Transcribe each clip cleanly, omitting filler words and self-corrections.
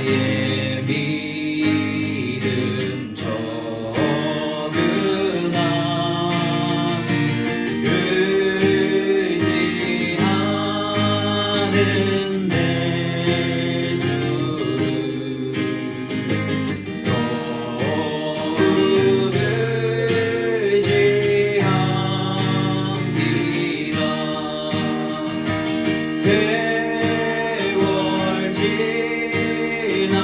나의 믿음 적으나 의지하는 내 주를 더욱 의지합니다. 세월 지나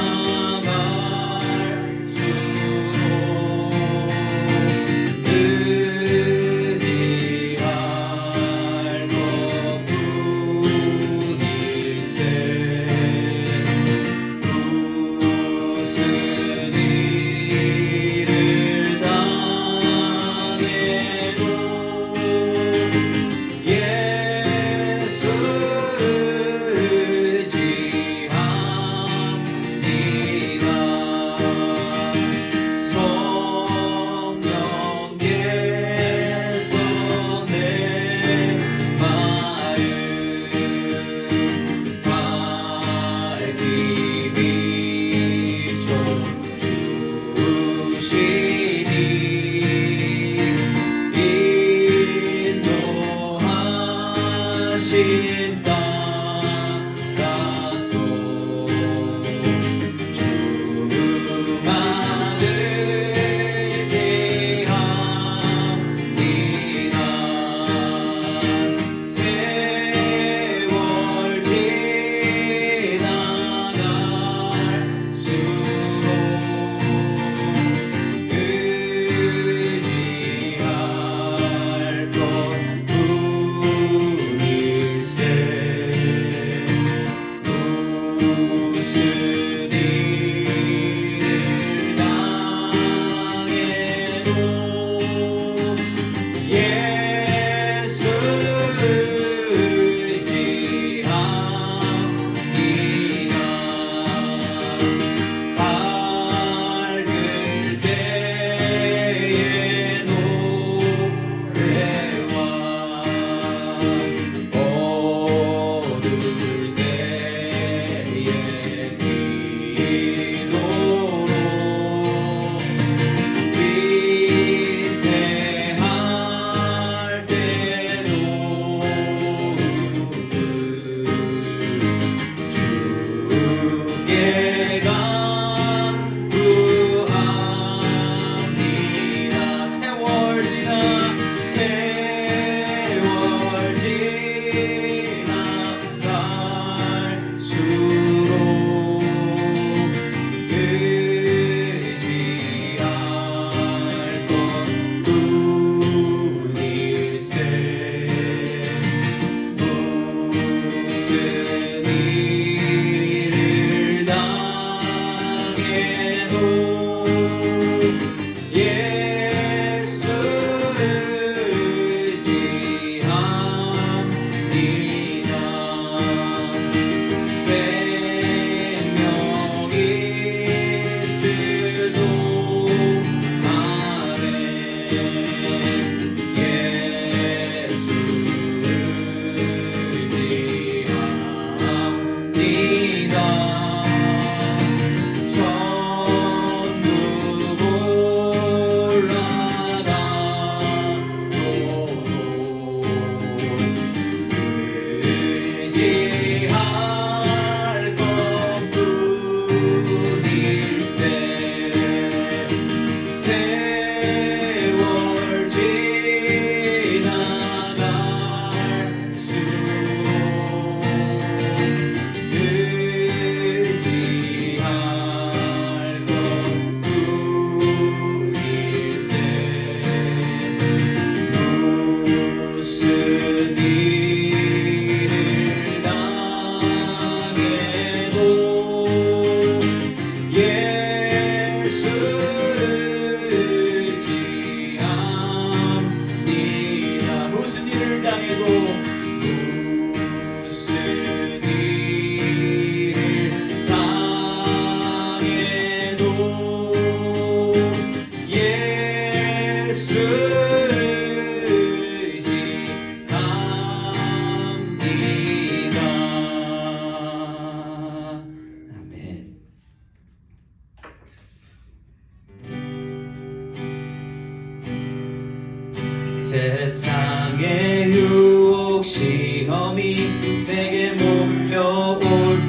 세상의 유혹 시험이 내게 몰려올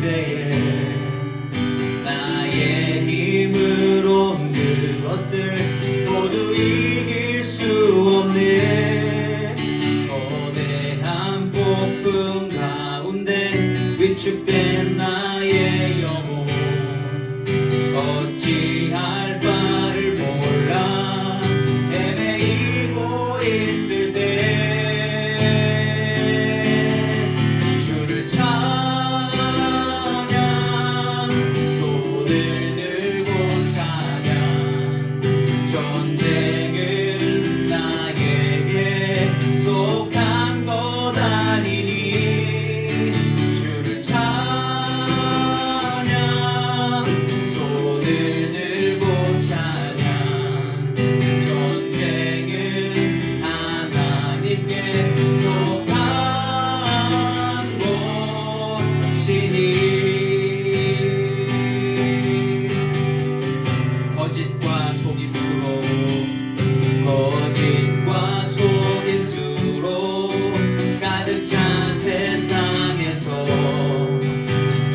때에 나의 힘으로 그것들 모두 이길 수 없네. 거대한 폭풍 가운데 위축된 나의 영혼 어찌할 바를 몰라 헤매이고 있을 때 주를 찬양 손을 들고 찬양 전쟁은 나에게 속한 것 아니니 주를 찬양 손을 들고 찬양 전쟁은 하나님께 속한 것이니 거짓과 속임수로 가득 찬 세상에서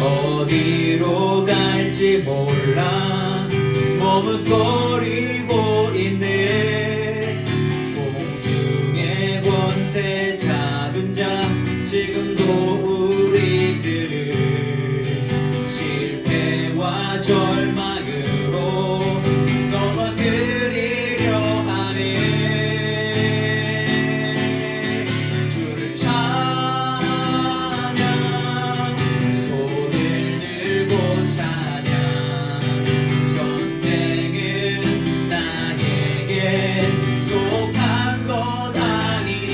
어디로 갈지 몰라 머뭇거리고 있네. 공중의 권세 잡은 자 지금도 우리들을 실패와 절망으로 넘어뜨리려 하네. 주를 찬양 손을 들고 찬양 전쟁은 나에게 속한 것 아니니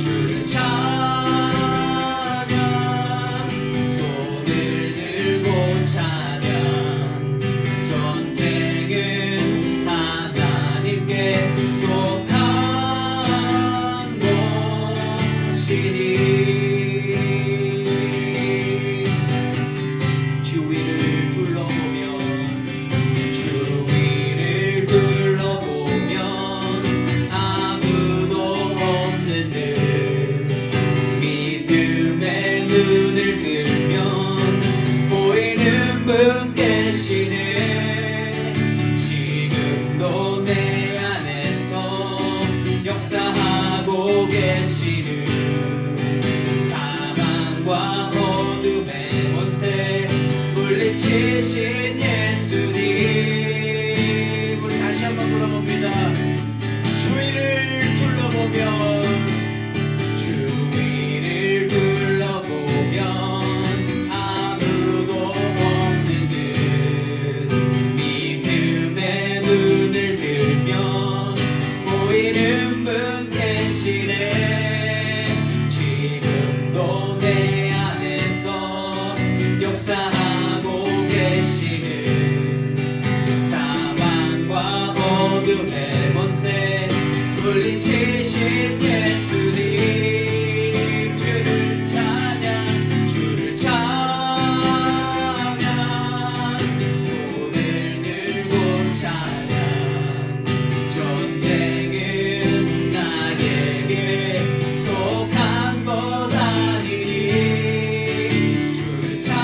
주를 찬양 손을 들고 찬양 전쟁은 하나님께 속한 것이니 주위를 둘러보면 아무도 없는 듯 믿음의 눈을 들면 보이는 분 계시네. 지금도 내 안에서 역사하고 계시는 사망과 어둠의 권세 물리치신 예수님 우리 다시 한번 불러봅니다. 주위를 둘러보면 아무도 없는 듯 믿음의 눈을 들면 보이는 분 계시네. 지금도 내 안에서 역사하고 계시는 사망과 어둠의 권세 물리치신 예수님 주를 찬양 손을 들고 찬양 전쟁은 나에게 속한 것 아니니 주를 찬양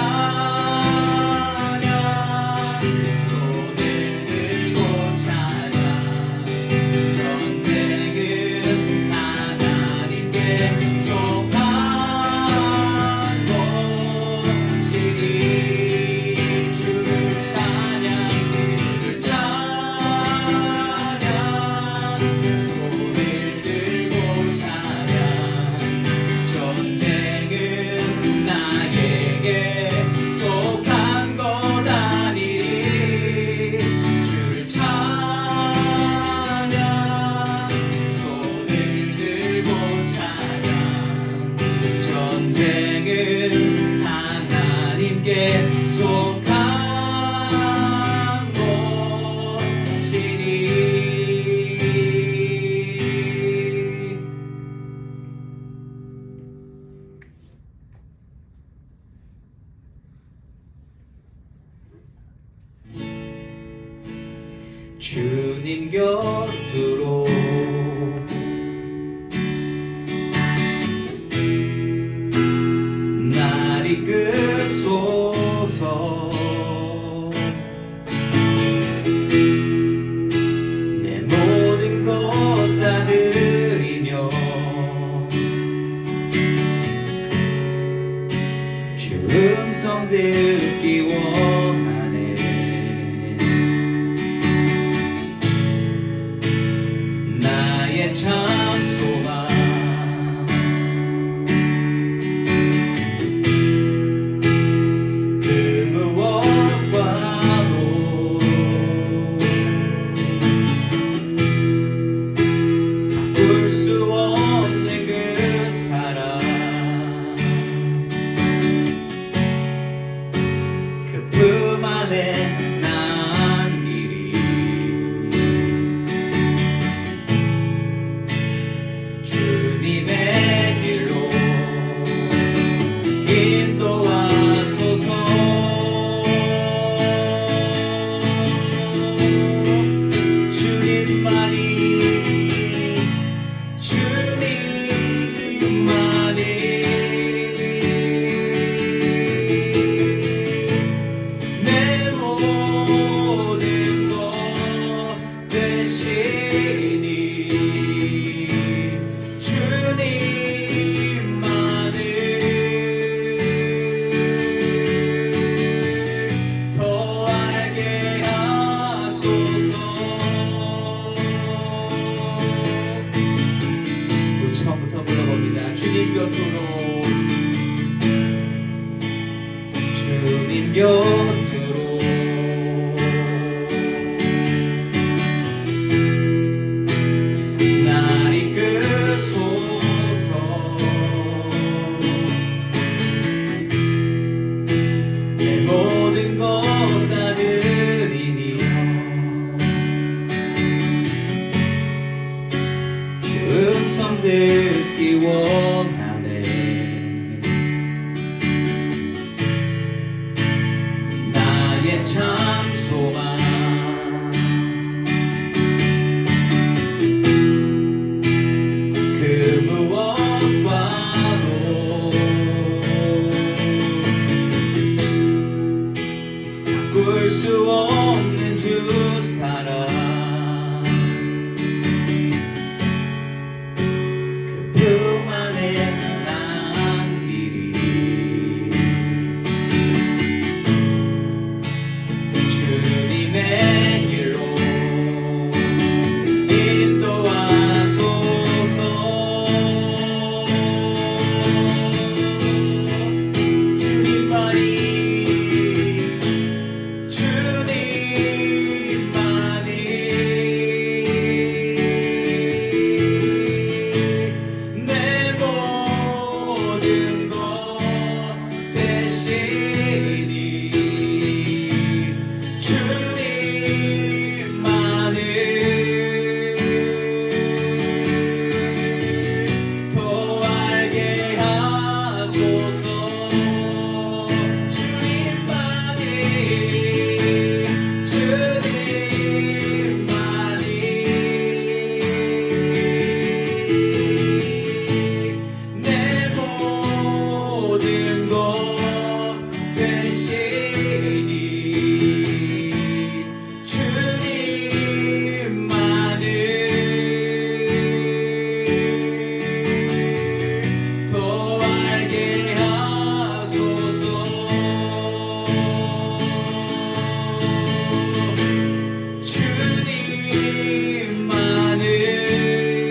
손을 들고 찬양 전쟁은 하나님께 속한 것이니 주를 찬양 손을 들고 찬양 전쟁은 나에게 속한 것 아니니 주를 찬양 손을 들고 찬양 전쟁은 하나님께 속한 것이니 주님 곁으로 내 모든 것 다 드리며 주 음성 듣기 원하네. 나의 참 소망 그 무엇과도 바꿀 수 없는 그 사랑 그 품 안에 난 길이 주님의 길로 인도하소서. 주님만이 내 모든 것 되시니 주님만을 더 알게 하소서. 우리 처음부터 불러봅니다. 주님 곁으로 주님 곁으로 날 이끄소서. 내 모든 것 다 드리니 주 음성 듣기 원하네. 나의 참 소망 그 무엇과도 바꿀 수 없는 주 사랑 그 품 안에 난 길이 주님의 길로 인도하소서. 내 모든 것 되시니 주님만을 더 알게 하소서. 내 모든 것 되시니 주님만을 더 알게 하소서.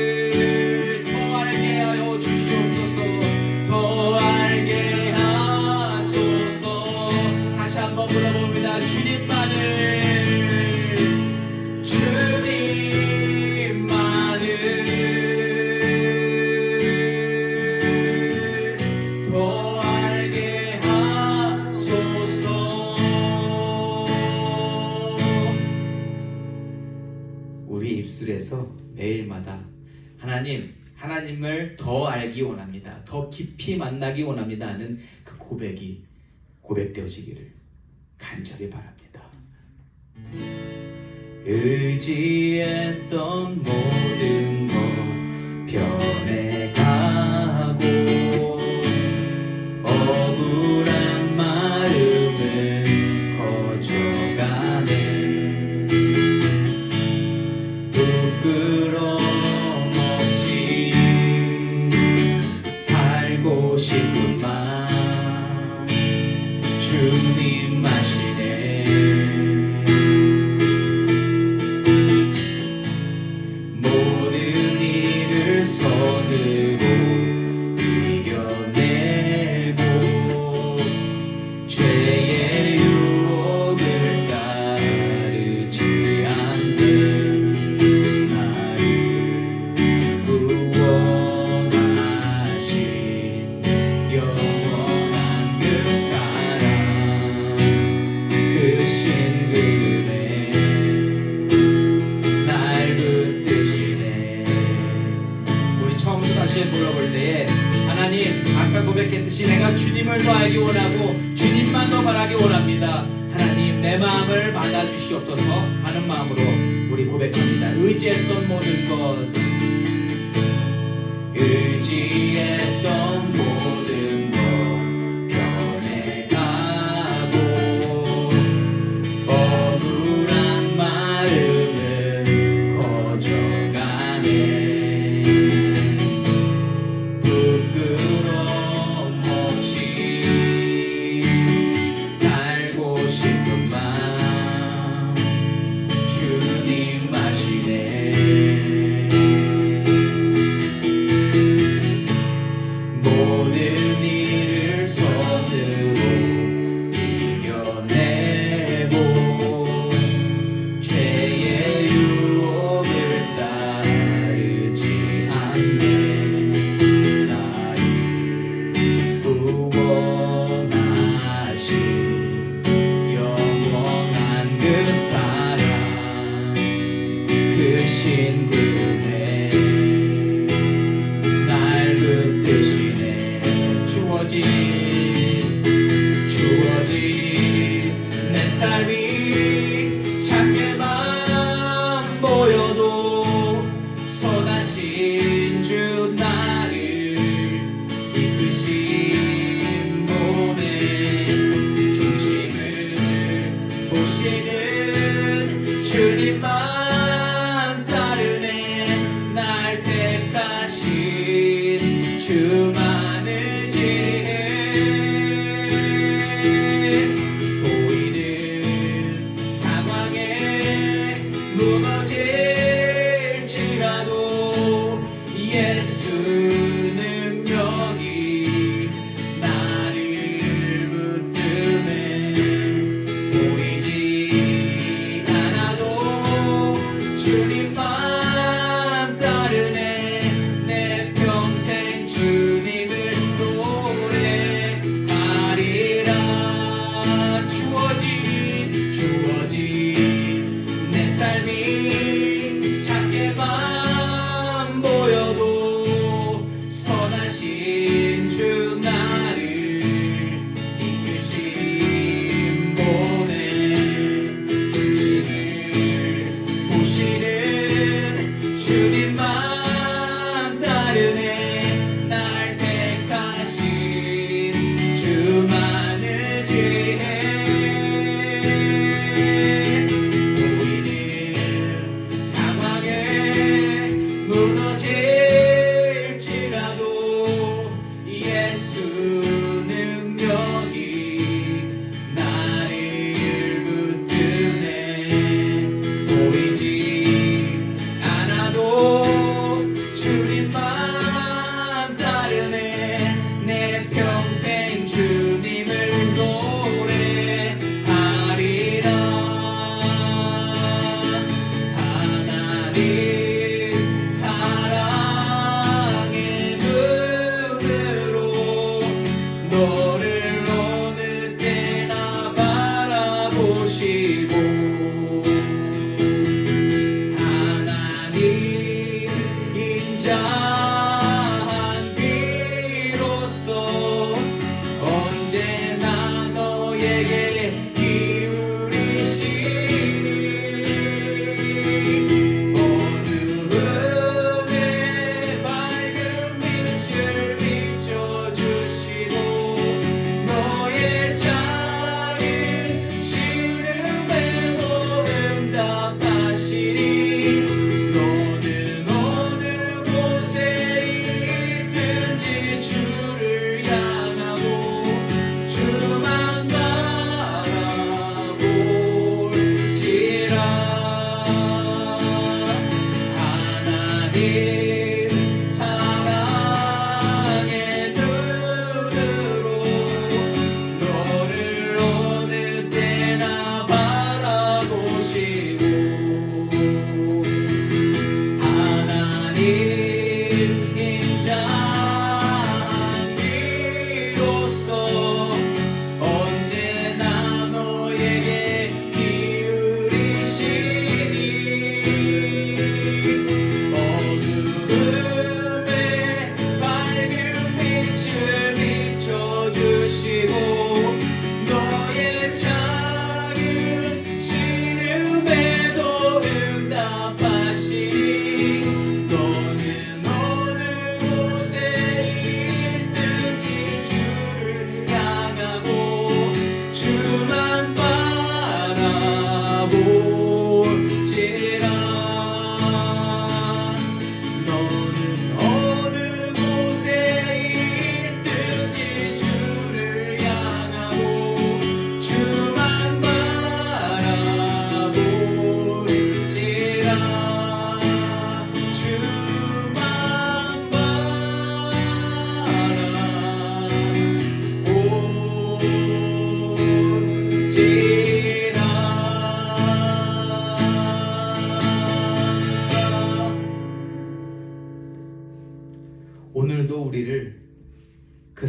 주님만을 더 알게 하여 주시옵소서. 더 알게 하소서. 다시 한번 불러봅니다. 주님만을 더 알게 하소서. 우리 입술에서 매일마다 하나님을 더 알기 원합니다. 더 깊이 만나기 원합니다 하는 그 고백이 고백되어지기를 간절히 바랍니다. 의지했던 모든 것 변해가고 억울한 마음은 원합니다. 하나님 내 마음을 받아주시옵소서 하는 마음으로 우리 고백합니다. 의지했던 모든 것, 의지했던 모든 것 변해가고 억울한 마음은 커져가네. 부끄럼 없이 살고 싶은 마음 주님 아시네. 모든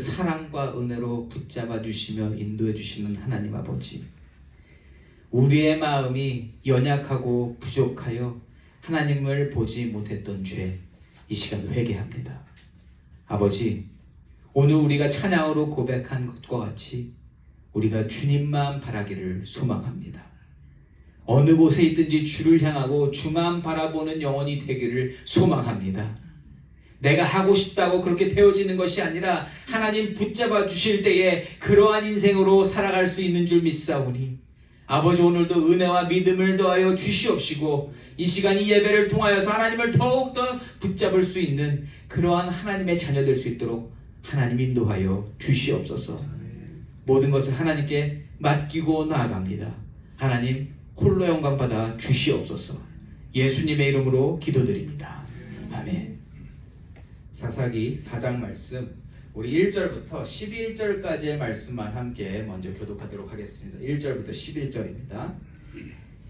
사랑과 은혜로 붙잡아 주시며 인도해 주시는 하나님 아버지, 우리의 마음이 연약하고 부족하여 하나님을 보지 못했던 죄, 이 시간 회개합니다. 아버지, 오늘 우리가 찬양으로 고백한 것과 같이 우리가 주님만 바라기를 소망합니다. 어느 곳에 있든지 주를 향하고 주만 바라보는 영혼이 되기를 소망합니다. 내가 하고 싶다고 그렇게 되어지는 것이 아니라 하나님 붙잡아 주실 때에 그러한 인생으로 살아갈 수 있는 줄 믿사오니 아버지, 오늘도 은혜와 믿음을 더하여 주시옵시고 이 시간 이 예배를 통하여서 하나님을 더욱더 붙잡을 수 있는 그러한 하나님의 자녀 될 수 있도록 하나님 인도하여 주시옵소서. 모든 것을 하나님께 맡기고 나아갑니다. 하나님 홀로 영광 받아 주시옵소서. 예수님의 이름으로 기도드립니다. 아멘. 사사기 4장 말씀, 우리 1절부터 11절까지의 말씀만 함께 먼저 교독하도록 하겠습니다. 1절부터 11절입니다.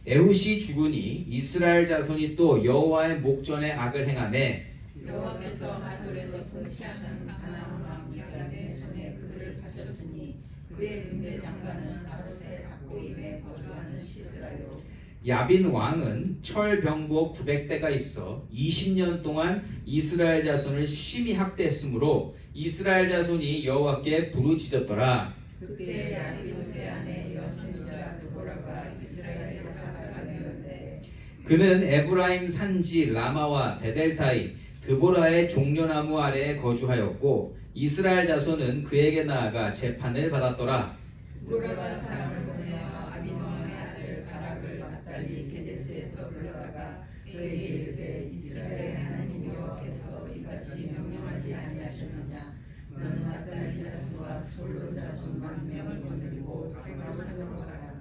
에훗이 죽으니 이스라엘 자손이 또 여호와의 목전에 악을 행하매 여호와께서 하솔에서 통치하는 가나안 왕 야빈의 손에 그들을 가졌으니 그의 군대 장관은 아롯의 각고임에 거주하는 시스라요. 야빈 왕은 철병거 900대가 있어 20년 동안 이스라엘 자손을 심히 학대했으므로 이스라엘 자손이 여호와께 부르짖었더라. 그때 야빈의 아내 여선지자 드보라가 이스라엘에서 사사가 되었는데 그는 에브라임 산지 라마와 베델 사이 드보라의 종려나무 아래에 거주하였고 이스라엘 자손은 그에게 나아가 재판을 받았더라. 드보라가 사람을 보내어 아비노함의 아들 바락을 납달리 게데스에서 불러다가 그에게 이르되 이스라엘 하나님 여호와께서 이같이 명령하지 아니하셨느냐. 너는 납달리 자손과 솔로 자손 10,000명을 거느리고 다윗으로 가라.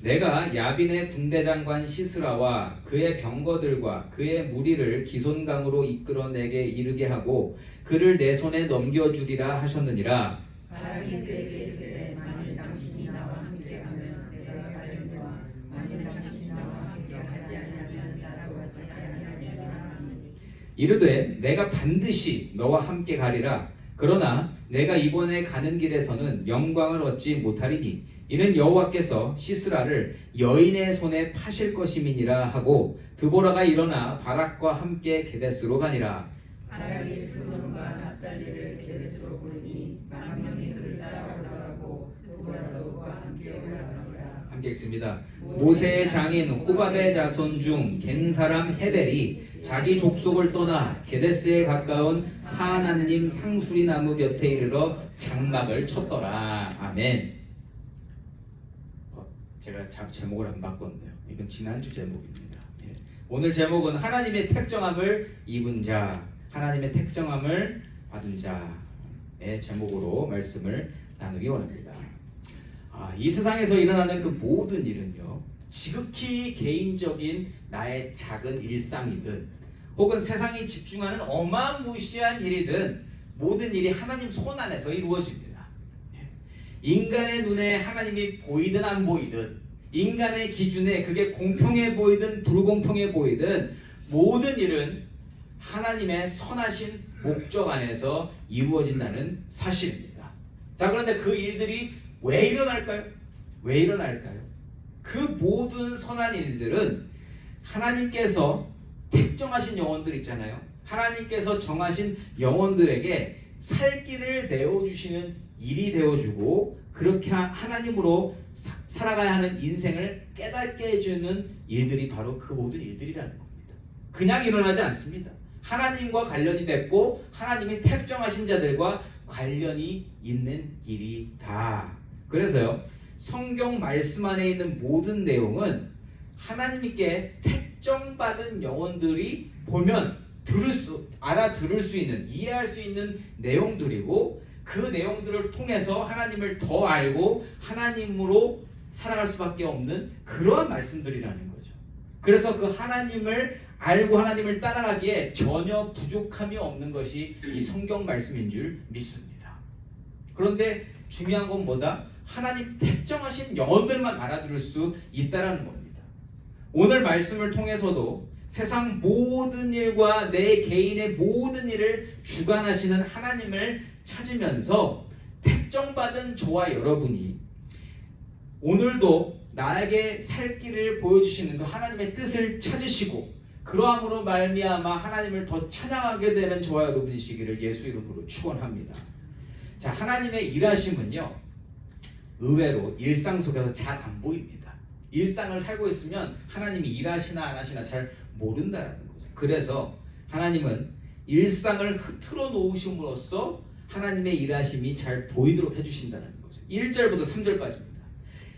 내가 야빈의 군대장관 시스라와 그의 병거들과 그의 무리를 기손강으로 이끌어 내게 이르게 하고 그를 내 손에 넘겨주리라 하셨느니라. 바락이 그에게 이르되 만일 당신이 나와 함께 가면 내가 가려니와 만일 당신이 나와 함께 가지 아니하면 나도 가지 아니하리라 하니 이르되 내가 반드시 너와 함께 가리라. 그러나 내가 이번에 가는 길에서는 영광을 얻지 못하리니 이는 여호와께서 시스라를 여인의 손에 파실 것임이니라 하고 드보라가 일어나 바락과 함께 게데스로 가니라. 바락이 스므론과 납달리를 게데스로 부르니 10,000명이 그를 따라 올라가고 드보라도 그와 함께 올라가니라. 함께 읽습니다. 모세의 장인 호밥의 자손 중 겐 사람 헤벨이 자기 족속을 떠나 게데스에 가까운 사하나님 상수리 나무 곁에 이르러 장막을 쳤더라. 아멘. 제가 제목을 안 바꿨네요. 이건 지난주 제목입니다. 예. 오늘 제목은 하나님의 택정함을 입은 자, 하나님의 택정함을 받은 자의 제목으로 말씀을 나누기 원합니다. 이 세상에서 일어나는 그 모든 일은요, 지극히 개인적인 나의 작은 일상이든 혹은 세상이 집중하는 어마무시한 일이든 모든 일이 하나님 손 안에서 이루어집니다. 인간의 눈에 하나님이 보이든 안 보이든 인간의 기준에 그게 공평해 보이든 불공평해 보이든 모든 일은 하나님의 선하신 목적 안에서 이루어진다는 사실입니다. 자, 그런데 그 일들이 왜 일어날까요? 왜 일어날까요? 그 모든 선한 일들은 하나님께서 택정하신 영혼들 있잖아요. 하나님께서 정하신 영혼들에게 살 길을 내어주시는 일이 되어주고 그렇게 하나님으로 살아가야 하는 인생을 깨닫게 해주는 일들이 바로 그 모든 일들이라는 겁니다. 그냥 일어나지 않습니다. 하나님과 관련이 됐고 하나님이 택정하신 자들과 관련이 있는 일이다. 그래서요, 성경 말씀 안에 있는 모든 내용은 하나님께 택정받은 영혼들이 보면 알아들을 수 있는, 이해할 수 있는 내용들이고 그 내용들을 통해서 하나님을 더 알고 하나님으로 살아갈 수밖에 없는 그러한 말씀들이라는 거죠. 그래서 그 하나님을 알고 하나님을 따라가기에 전혀 부족함이 없는 것이 이 성경 말씀인 줄 믿습니다. 그런데 중요한 건 뭐다? 하나님 택정하신 영혼들만 알아들을 수 있다는 겁니다. 오늘 말씀을 통해서도 세상 모든 일과 내 개인의 모든 일을 주관하시는 하나님을 찾으면서 택정받은 저와 여러분이 오늘도 나에게 살 길을 보여주시는 그 하나님의 뜻을 찾으시고 그러함으로 말미암아 하나님을 더 찬양하게 되는 저와 여러분이시기를 예수 이름으로 축원합니다. 자, 하나님의 일하심은요 의외로 일상 속에서 잘 안 보입니다. 일상을 살고 있으면 하나님이 일하시나 안 하시나 잘 모른다는 거죠. 그래서 하나님은 일상을 흐트러 놓으심으로써 하나님의 일하심이 잘 보이도록 해주신다는 거죠. 1절부터 3절까지입니다.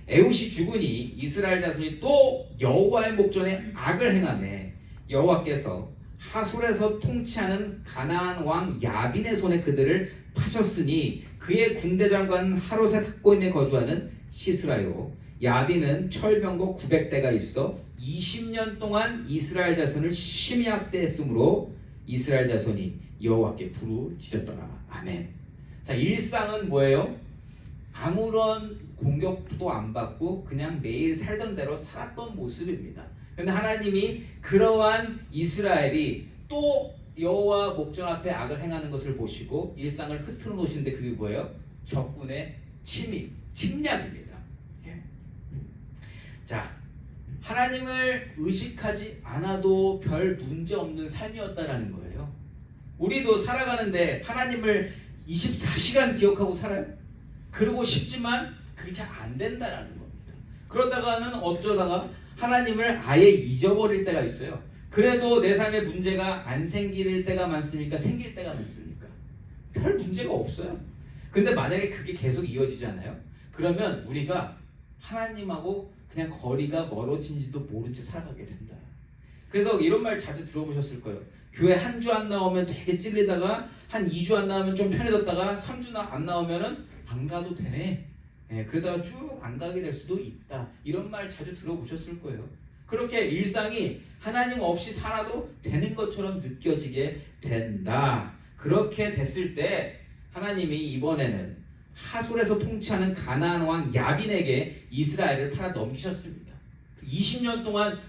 에훗이 죽으니 이스라엘 자손이 또 여호와의 목전에 악을 행하매 여호와께서 하솔에서 통치하는 가나안 왕 야빈의 손에 그들을 파셨으니 그의 군대장관 하롯의 탁고임에 거주하는 시스라요 야빈은 철병거 900대가 있어 20년 동안 이스라엘 자손을 심히 학대했으므로 이스라엘 자손이 여호와께 부르짖었더라. 아멘. 자, 일상은 뭐예요? 아무런 공격도 안 받고 그냥 매일 살던 대로 살았던 모습입니다. 그런데 하나님이 그러한 이스라엘이 또 여호와 목전 앞에 악을 행하는 것을 보시고 일상을 흐트러 놓으시는데 그게 뭐예요? 적군의 침략입니다. 자, 하나님을 의식하지 않아도 별 문제 없는 삶이었다라는 거예요. 우리도 살아가는데 하나님을 24시간 기억하고 살아요? 그러고 싶지만 그게 잘 안 된다라는 겁니다. 그러다가는 어쩌다가 하나님을 아예 잊어버릴 때가 있어요. 그래도 내 삶에 문제가 안 생길 때가 많습니까? 생길 때가 많습니까? 별 문제가 없어요. 근데 만약에 그게 계속 이어지잖아요. 그러면 우리가 하나님하고 그냥 거리가 멀어진지도 모른 채 살아가게 된다. 그래서 이런 말 자주 들어보셨을 거예요. 교회 한 주 안 나오면 되게 찔리다가 한 2주 안 나오면 좀 편해졌다가 3주 안 나오면은 안 가도 되네. 그러다가 쭉 안 가게 될 수도 있다. 이런 말 자주 들어보셨을 거예요. 그렇게 일상이 하나님 없이 살아도 되는 것처럼 느껴지게 된다. 그렇게 됐을 때 하나님이 이번에는 하솔에서 통치하는 가나안 왕 야빈에게 이스라엘을 팔아 넘기셨습니다. 20년 동안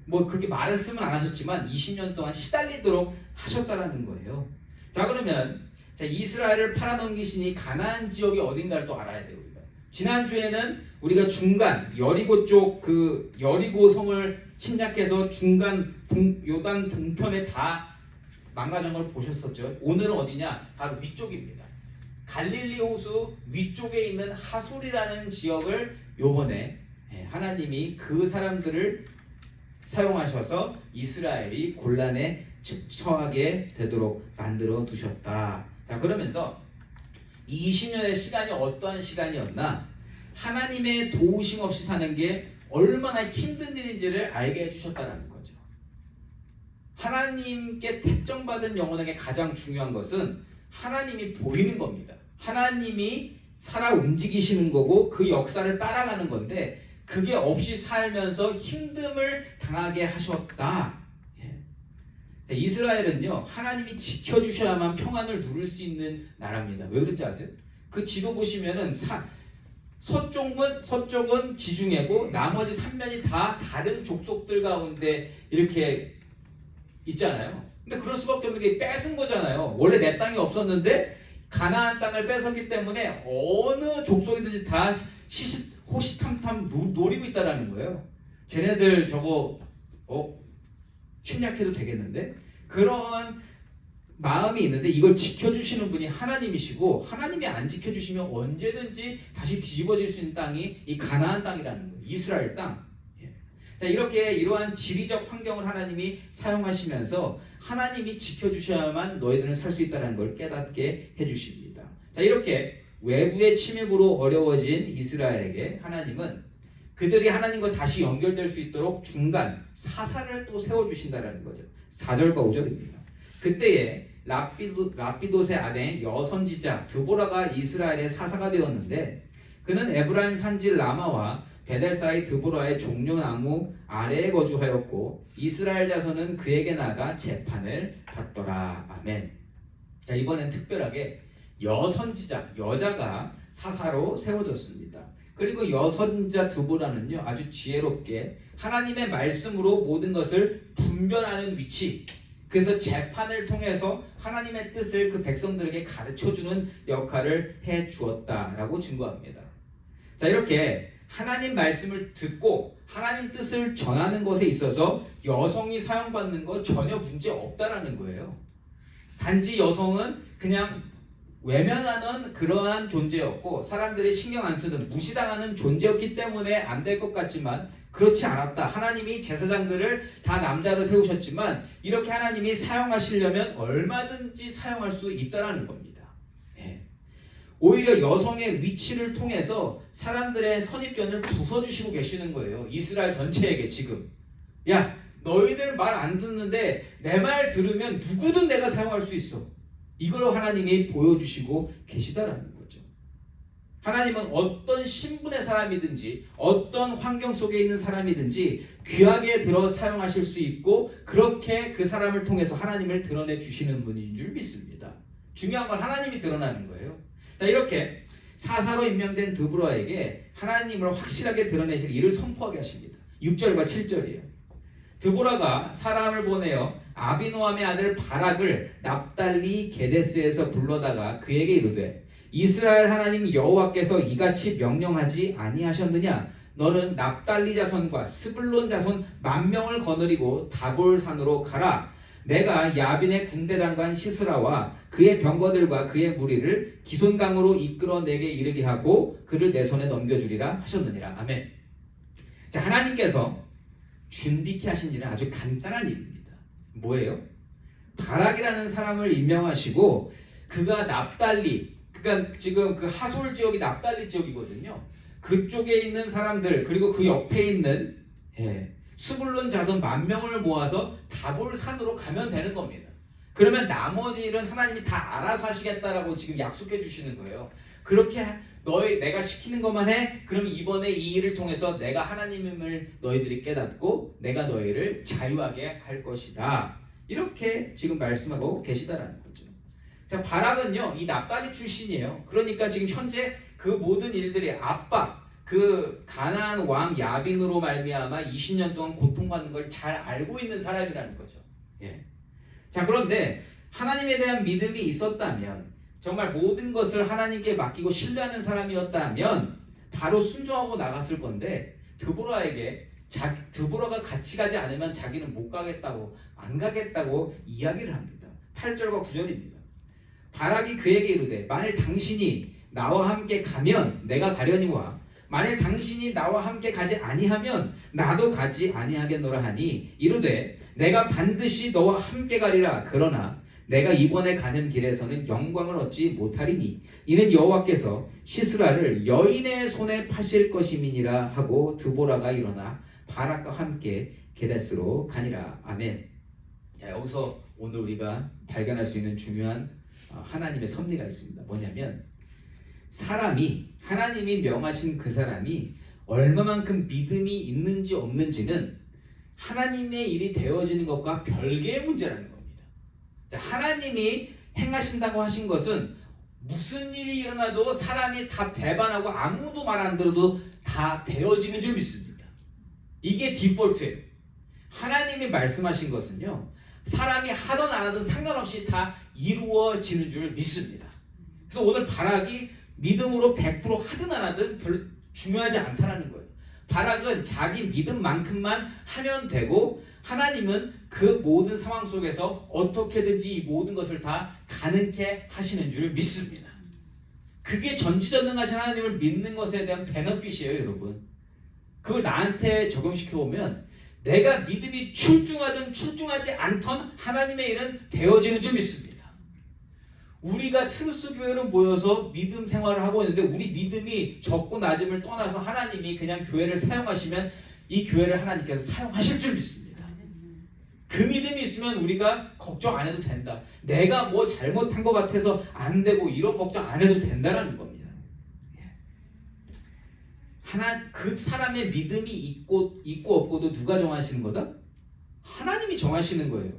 뭐 그렇게 말씀은 안 하셨지만 20년 동안 시달리도록 하셨다라는 거예요. 자, 그러면 이스라엘을 팔아 넘기시니 가나안 지역이 어딘가를 또 알아야 돼요. 우리가. 지난주에는 우리가 중간 여리고 쪽 그 여리고 성을 침략해서 중간 요단 동편에 다 망가진 걸 보셨었죠. 오늘은 어디냐? 바로 위쪽입니다. 갈릴리 호수 위쪽에 있는 하솔이라는 지역을 요번에 하나님이 그 사람들을 사용하셔서 이스라엘이 곤란에 처하게 되도록 만들어 두셨다. 자, 그러면서 20년의 시간이 어떠한 시간이었나? 하나님의 도우심 없이 사는 게 얼마나 힘든 일인지를 알게 해주셨다는 거죠. 하나님께 택정받은 영혼에게 가장 중요한 것은 하나님이 보이는 겁니다. 하나님이 살아 움직이시는 거고 그 역사를 따라가는 건데 그게 없이 살면서 힘듦을 당하게 하셨다. 이스라엘은요 하나님이 지켜주셔야만 평안을 누릴 수 있는 나라입니다. 왜 그런지 아세요? 그 지도 보시면은 서쪽은 지중해고 나머지 3면이 다 다른 족속들 가운데 이렇게 있잖아요. 근데 그럴 수밖에 없는 게 뺏은 거잖아요. 원래 내 땅이 없었는데 가나안 땅을 뺏었기 때문에 어느 족속이든지 다 호시탐탐 노리고 있다라는 거예요. 쟤네들 저거 침략해도 되겠는데? 그런 마음이 있는데 이걸 지켜주시는 분이 하나님이시고 하나님이 안 지켜주시면 언제든지 다시 뒤집어질 수 있는 땅이 이 가나안 땅이라는 거예요. 이스라엘 땅. 자, 이렇게 이러한 지리적 환경을 하나님이 사용하시면서 하나님이 지켜주셔야만 너희들은 살 수 있다는 걸 깨닫게 해주십니다. 자, 이렇게 외부의 침입으로 어려워진 이스라엘에게 하나님은 그들이 하나님과 다시 연결될 수 있도록 중간 사사를 또 세워주신다는 거죠. 4절과 5절입니다. 그때에 라피도세 아내 여선지자 드보라가 이스라엘의 사사가 되었는데 그는 에브라임 산지 라마와 베델 사이 드보라의 종려나무 아래에 거주하였고 이스라엘 자손은 그에게 나가 재판을 받더라. 아멘. 자, 이번엔 특별하게 여선지자 여자가 사사로 세워졌습니다. 그리고 여선자 드보라는요 아주 지혜롭게 하나님의 말씀으로 모든 것을 분별하는 위치, 그래서 재판을 통해서 하나님의 뜻을 그 백성들에게 가르쳐주는 역할을 해 주었다라고 증거합니다. 자, 이렇게 하나님 말씀을 듣고 하나님 뜻을 전하는 것에 있어서 여성이 사용받는 거 전혀 문제 없다라는 거예요. 단지 여성은 그냥 외면하는 그러한 존재였고 사람들이 신경 안 쓰는 무시당하는 존재였기 때문에 안 될 것 같지만 그렇지 않았다. 하나님이 제사장들을 다 남자로 세우셨지만 이렇게 하나님이 사용하시려면 얼마든지 사용할 수 있다라는 겁니다. 예. 오히려 여성의 위치를 통해서 사람들의 선입견을 부숴주시고 계시는 거예요. 이스라엘 전체에게 지금. 야, 너희들 말 안 듣는데 내 말 들으면 누구든 내가 사용할 수 있어. 이걸 하나님이 보여주시고 계시다라는 거죠. 하나님은 어떤 신분의 사람이든지 어떤 환경 속에 있는 사람이든지 귀하게 들어 사용하실 수 있고 그렇게 그 사람을 통해서 하나님을 드러내 주시는 분인 줄 믿습니다. 중요한 건 하나님이 드러나는 거예요. 자, 이렇게 사사로 임명된 드보라에게 하나님을 확실하게 드러내실 일을 선포하게 하십니다. 6절과 7절이에요. 드보라가 사람을 보내어 아비노함의 아들 바락을 납달리 게데스에서 불러다가 그에게 이르되 이스라엘 하나님 여호와께서 이같이 명령하지 아니하셨느냐? 너는 납달리 자손과 스불론 자손 10,000명을 거느리고 다볼산으로 가라. 내가 야빈의 군대장관 시스라와 그의 병거들과 그의 무리를 기손강으로 이끌어 내게 이르게 하고 그를 내 손에 넘겨주리라 하셨느니라. 아멘. 자, 하나님께서 준비케 하신 일은 아주 간단한 일입니다. 뭐예요? 바락이라는 사람을 임명하시고 그가 납달리, 그러니까 지금 그 하솔 지역이 납달리 지역이거든요. 그쪽에 있는 사람들 그리고 그 옆에 있는 스불론 자손 10,000명을 모아서 다볼산으로 가면 되는 겁니다. 그러면 나머지 일은 하나님이 다 알아서 하시겠다라고 지금 약속해 주시는 거예요. 그렇게 내가 시키는 것만 해. 그럼 이번에 이 일을 통해서 내가 하나님임을 너희들이 깨닫고 내가 너희를 자유하게 할 것이다. 이렇게 지금 말씀하고 계시다라는 거죠. 자, 바락은요, 이 납달리 출신이에요. 그러니까 지금 현재 그 모든 일들이 그 가나안 왕 야빈으로 말미암아 20년 동안 고통받는 걸 잘 알고 있는 사람이라는 거죠. 예. 자, 그런데 하나님에 대한 믿음이 있었다면 정말 모든 것을 하나님께 맡기고 신뢰하는 사람이었다면 바로 순종하고 나갔을 건데 드보라가 같이 가지 않으면 자기는 못 가겠다고 안 가겠다고 이야기를 합니다. 8절과 9절입니다. 바락이 그에게 이르되 만일 당신이 나와 함께 가면 내가 가려니와 만일 당신이 나와 함께 가지 아니하면 나도 가지 아니하겠노라 하니 이르되 내가 반드시 너와 함께 가리라. 그러나 내가 이번에 가는 길에서는 영광을 얻지 못하리니 이는 여호와께서 시스라를 여인의 손에 파실 것임이니라 하고 드보라가 일어나 바락과 함께 게데스로 가니라. 아멘. 자, 여기서 오늘 우리가 발견할 수 있는 중요한 하나님의 섭리가 있습니다. 뭐냐면 사람이 하나님이 명하신 그 사람이 얼마만큼 믿음이 있는지 없는지는 하나님의 일이 되어지는 것과 별개의 문제라는 겁니다. 자, 하나님이 행하신다고 하신 것은 무슨 일이 일어나도 사람이 다 배반하고 아무도 말 안 들어도 다 되어지는 줄 믿습니다. 이게 디폴트예요. 하나님이 말씀하신 것은요, 사람이 하든 안 하든 상관없이 다 이루어지는 줄 믿습니다. 그래서 오늘 바락이 믿음으로 100% 하든 안 하든 별로 중요하지 않다는 거예요. 바락은 자기 믿음만큼만 하면 되고 하나님은 그 모든 상황 속에서 어떻게든지 이 모든 것을 다 가능케 하시는 줄 믿습니다. 그게 전지전능하신 하나님을 믿는 것에 대한 베너핏이에요, 여러분. 그걸 나한테 적용시켜 보면 내가 믿음이 출중하든 출중하지 않던 하나님의 일은 되어지는 줄 믿습니다. 우리가 트루스 교회로 모여서 믿음 생활을 하고 있는데 우리 믿음이 적고 낮음을 떠나서 하나님이 그냥 교회를 사용하시면 이 교회를 하나님께서 사용하실 줄 믿습니다. 그 믿음이 있으면 우리가 걱정 안 해도 된다. 내가 뭐 잘못한 것 같아서 안 되고 이런 걱정 안 해도 된다는 겁니다. 그 사람의 믿음이 있고 없고도 누가 정하시는 거다? 하나님이 정하시는 거예요.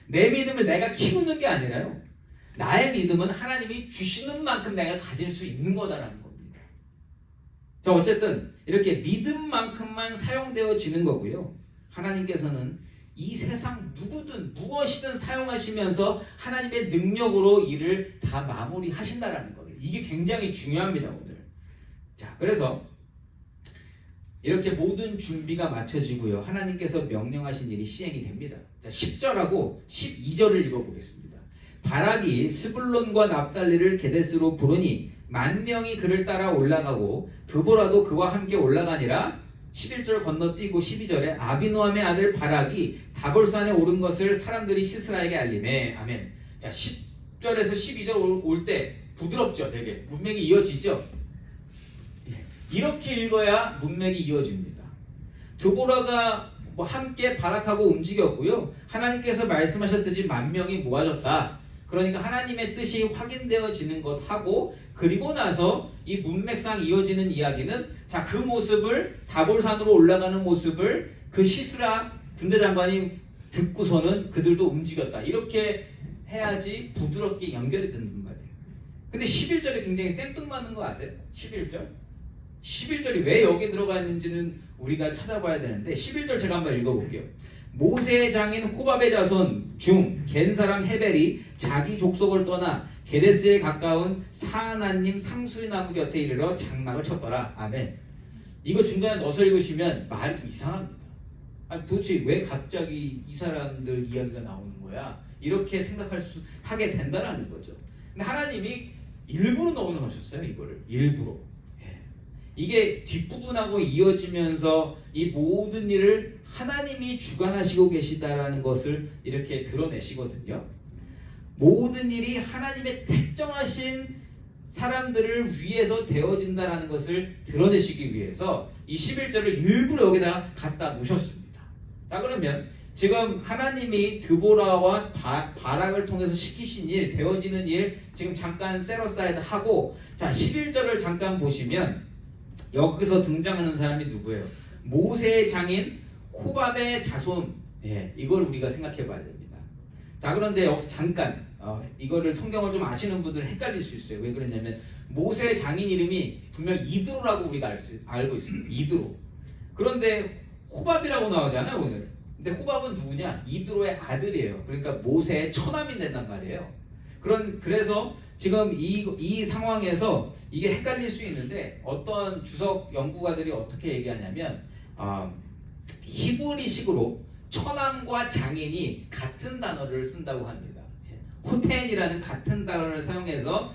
내 믿음을 내가 키우는 게 아니라요. 나의 믿음은 하나님이 주시는 만큼 내가 가질 수 있는 거다라는 겁니다. 자, 어쨌든 이렇게 믿음만큼만 사용되어지는 거고요. 하나님께서는 이 세상 누구든 무엇이든 사용하시면서 하나님의 능력으로 일을 다 마무리하신다라는 거예요. 이게 굉장히 중요합니다, 오늘. 자, 그래서 이렇게 모든 준비가 맞춰지고요. 하나님께서 명령하신 일이 시행이 됩니다. 자, 10절하고 12절을 읽어보겠습니다. 바락이 스불론과 납달리를 게데스로 부르니 10,000명이 그를 따라 올라가고 드보라도 그와 함께 올라가니라. 11절 건너뛰고 12절에 아비노함의 아들 바락이 다볼산에 오른 것을 사람들이 시스라에게 알리매. 아멘. 자, 10절에서 12절 올 때 부드럽죠, 되게 문맥이 이어지죠. 이렇게 읽어야 문맥이 이어집니다. 드보라가 함께 바락하고 움직였고요. 하나님께서 말씀하셨듯이 10,000명이 모아졌다. 그러니까 하나님의 뜻이 확인되어지는 것하고, 그리고 나서 이 문맥상 이어지는 이야기는, 자, 그 모습을, 다볼산으로 올라가는 모습을 그 시스라 군대장관이 듣고서는 그들도 움직였다. 이렇게 해야지 부드럽게 연결이 되는 말이에요. 근데 11절에 굉장히 생뚱맞는 거 아세요? 11절이 왜 여기 들어가 있는지는 우리가 찾아봐야 되는데, 11절 제가 한번 읽어볼게요. 모세의 장인 호밥의 자손 중 겐사람 헤벨이 자기 족속을 떠나 게데스에 가까운 사하나님 상수리 나무 곁에 이르러 장막을 쳤더라. 아멘. 이거 중간에 넣어서 읽으시면 말이 좀 이상합니다. 아니, 도대체 왜 갑자기 이 사람들 이야기가 나오는 거야? 이렇게 하게 된다라는 거죠. 근데 하나님이 일부러 넣어놓으셨어요, 이거를. 일부러. 이게 뒷부분하고 이어지면서 이 모든 일을 하나님이 주관하시고 계시다라는 것을 이렇게 드러내시거든요. 모든 일이 하나님의 택정하신 사람들을 위해서 되어진다라는 것을 드러내시기 위해서 이 11절을 일부러 여기다 갖다 놓으셨습니다. 자, 그러면 지금 하나님이 드보라와 바락을 통해서 시키신 일, 되어지는 일 지금 잠깐 셋어사이드 하고, 자, 11절을 잠깐 보시면 여기서 등장하는 사람이 누구예요? 모세의 장인 호밥의 자손. 이걸 우리가 생각해 봐야 됩니다. 자, 그런데 여기서 잠깐 이거를 성경을 좀 아시는 분들은 헷갈릴 수 있어요. 왜 그랬냐면 모세의 장인 이름이 분명 이드로라고 우리가 알고 있습니다. 이드로. 그런데 호밥이라고 나오잖아요, 오늘. 근데 호밥은 누구냐? 이드로의 아들이에요. 그러니까 모세의 처남이 된단 말이에요. 그래서 지금 이 상황에서 이게 헷갈릴 수 있는데, 어떤 주석 연구가들이 어떻게 얘기하냐면 히브리식으로 처남과 장인이 같은 단어를 쓴다고 합니다. 호텐이라는 같은 단어를 사용해서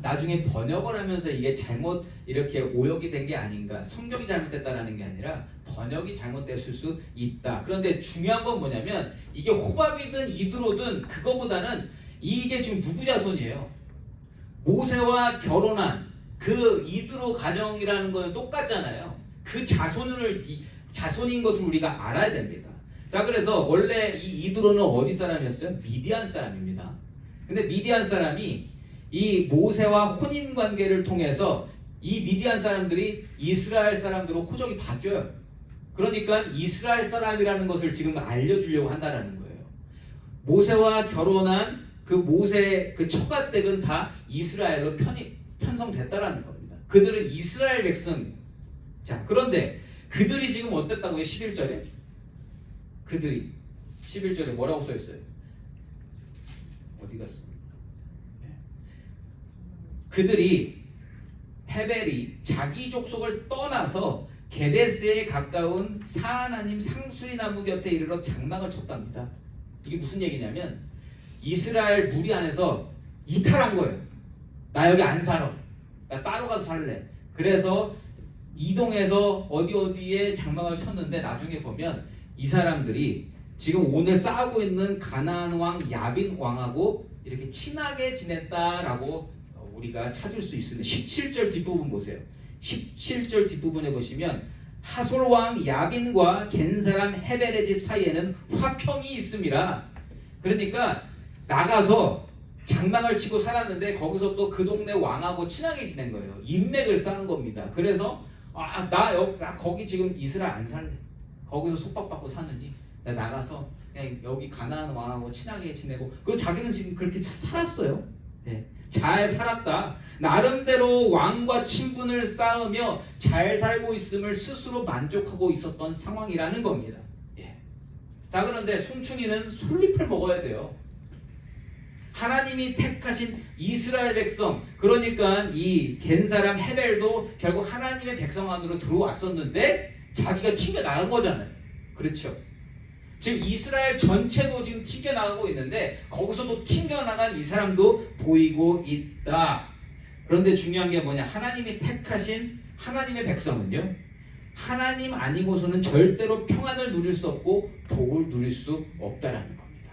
나중에 번역을 하면서 이게 잘못 이렇게 오역이 된 게 아닌가, 성경이 잘못됐다라는 게 아니라 번역이 잘못됐을 수 있다. 그런데 중요한 건 뭐냐면 이게 호밥이든 이드로든 그거보다는 이게 지금 누구 자손이에요? 모세와 결혼한 그 이드로 가정이라는 건 똑같잖아요. 그 자손인 것을 우리가 알아야 됩니다. 자, 그래서 원래 이 이드로는 어디 사람이었어요? 미디안 사람입니다. 근데 미디안 사람이 이 모세와 혼인 관계를 통해서 이 미디안 사람들이 이스라엘 사람들로 호적이 바뀌어요. 그러니까 이스라엘 사람이라는 것을 지금 알려주려고 한다라는 거예요. 모세와 결혼한 그 모세 그 처가댁은 다 이스라엘로 편성됐다라는 겁니다. 그들은 이스라엘 백성. 자, 그런데 그들이 지금 어땠다고요? 11절에 그들이 11절에 뭐라고 써 있어요? 어디 갔어? 그들이 헤벨이 자기 족속을 떠나서 게데스에 가까운 사하나님 상수리 나무 곁에 이르러 장막을 쳤답니다. 이게 무슨 얘기냐면 이스라엘 무리 안에서 이탈한 거예요. 나 여기 안 살아. 나 따로 가서 살래. 그래서 이동해서 어디에 장막을 쳤는데 나중에 보면 이 사람들이 지금 오늘 싸우고 있는 가나안 왕 야빈 왕하고 이렇게 친하게 지냈다라고 우리가 찾을 수 있습니다. 17절 뒷부분 보세요. 17절 뒷부분에 보시면 하솔 왕 야빈과 겐사람 헤벨의 집 사이에는 화평이 있음이라. 그러니까 나가서 장막을 치고 살았는데 거기서 또 그 동네 왕하고 친하게 지낸 거예요. 인맥을 쌓은 겁니다. 그래서 나 거기 지금 이스라엘 안 살래. 거기서 속박받고 사느니 나 나가서 그냥 여기 가나안 왕하고 친하게 지내고, 그리고 자기는 지금 그렇게 살았어요. 잘 살았다. 나름대로 왕과 친분을 쌓으며 잘 살고 있음을 스스로 만족하고 있었던 상황이라는 겁니다. 자, 그런데 송충이는 솔잎을 먹어야 돼요. 하나님이 택하신 이스라엘 백성, 그러니까 이 겐사람 헤벨도 결국 하나님의 백성 안으로 들어왔었는데 자기가 튀겨나간 거잖아요. 그렇죠? 지금 이스라엘 전체도 지금 튀겨나가고 있는데 거기서도 튀겨나간 이 사람도 보이고 있다. 그런데 중요한 게 뭐냐? 하나님이 택하신 하나님의 백성은요, 하나님 아니고서는 절대로 평안을 누릴 수 없고 복을 누릴 수 없다라는 겁니다.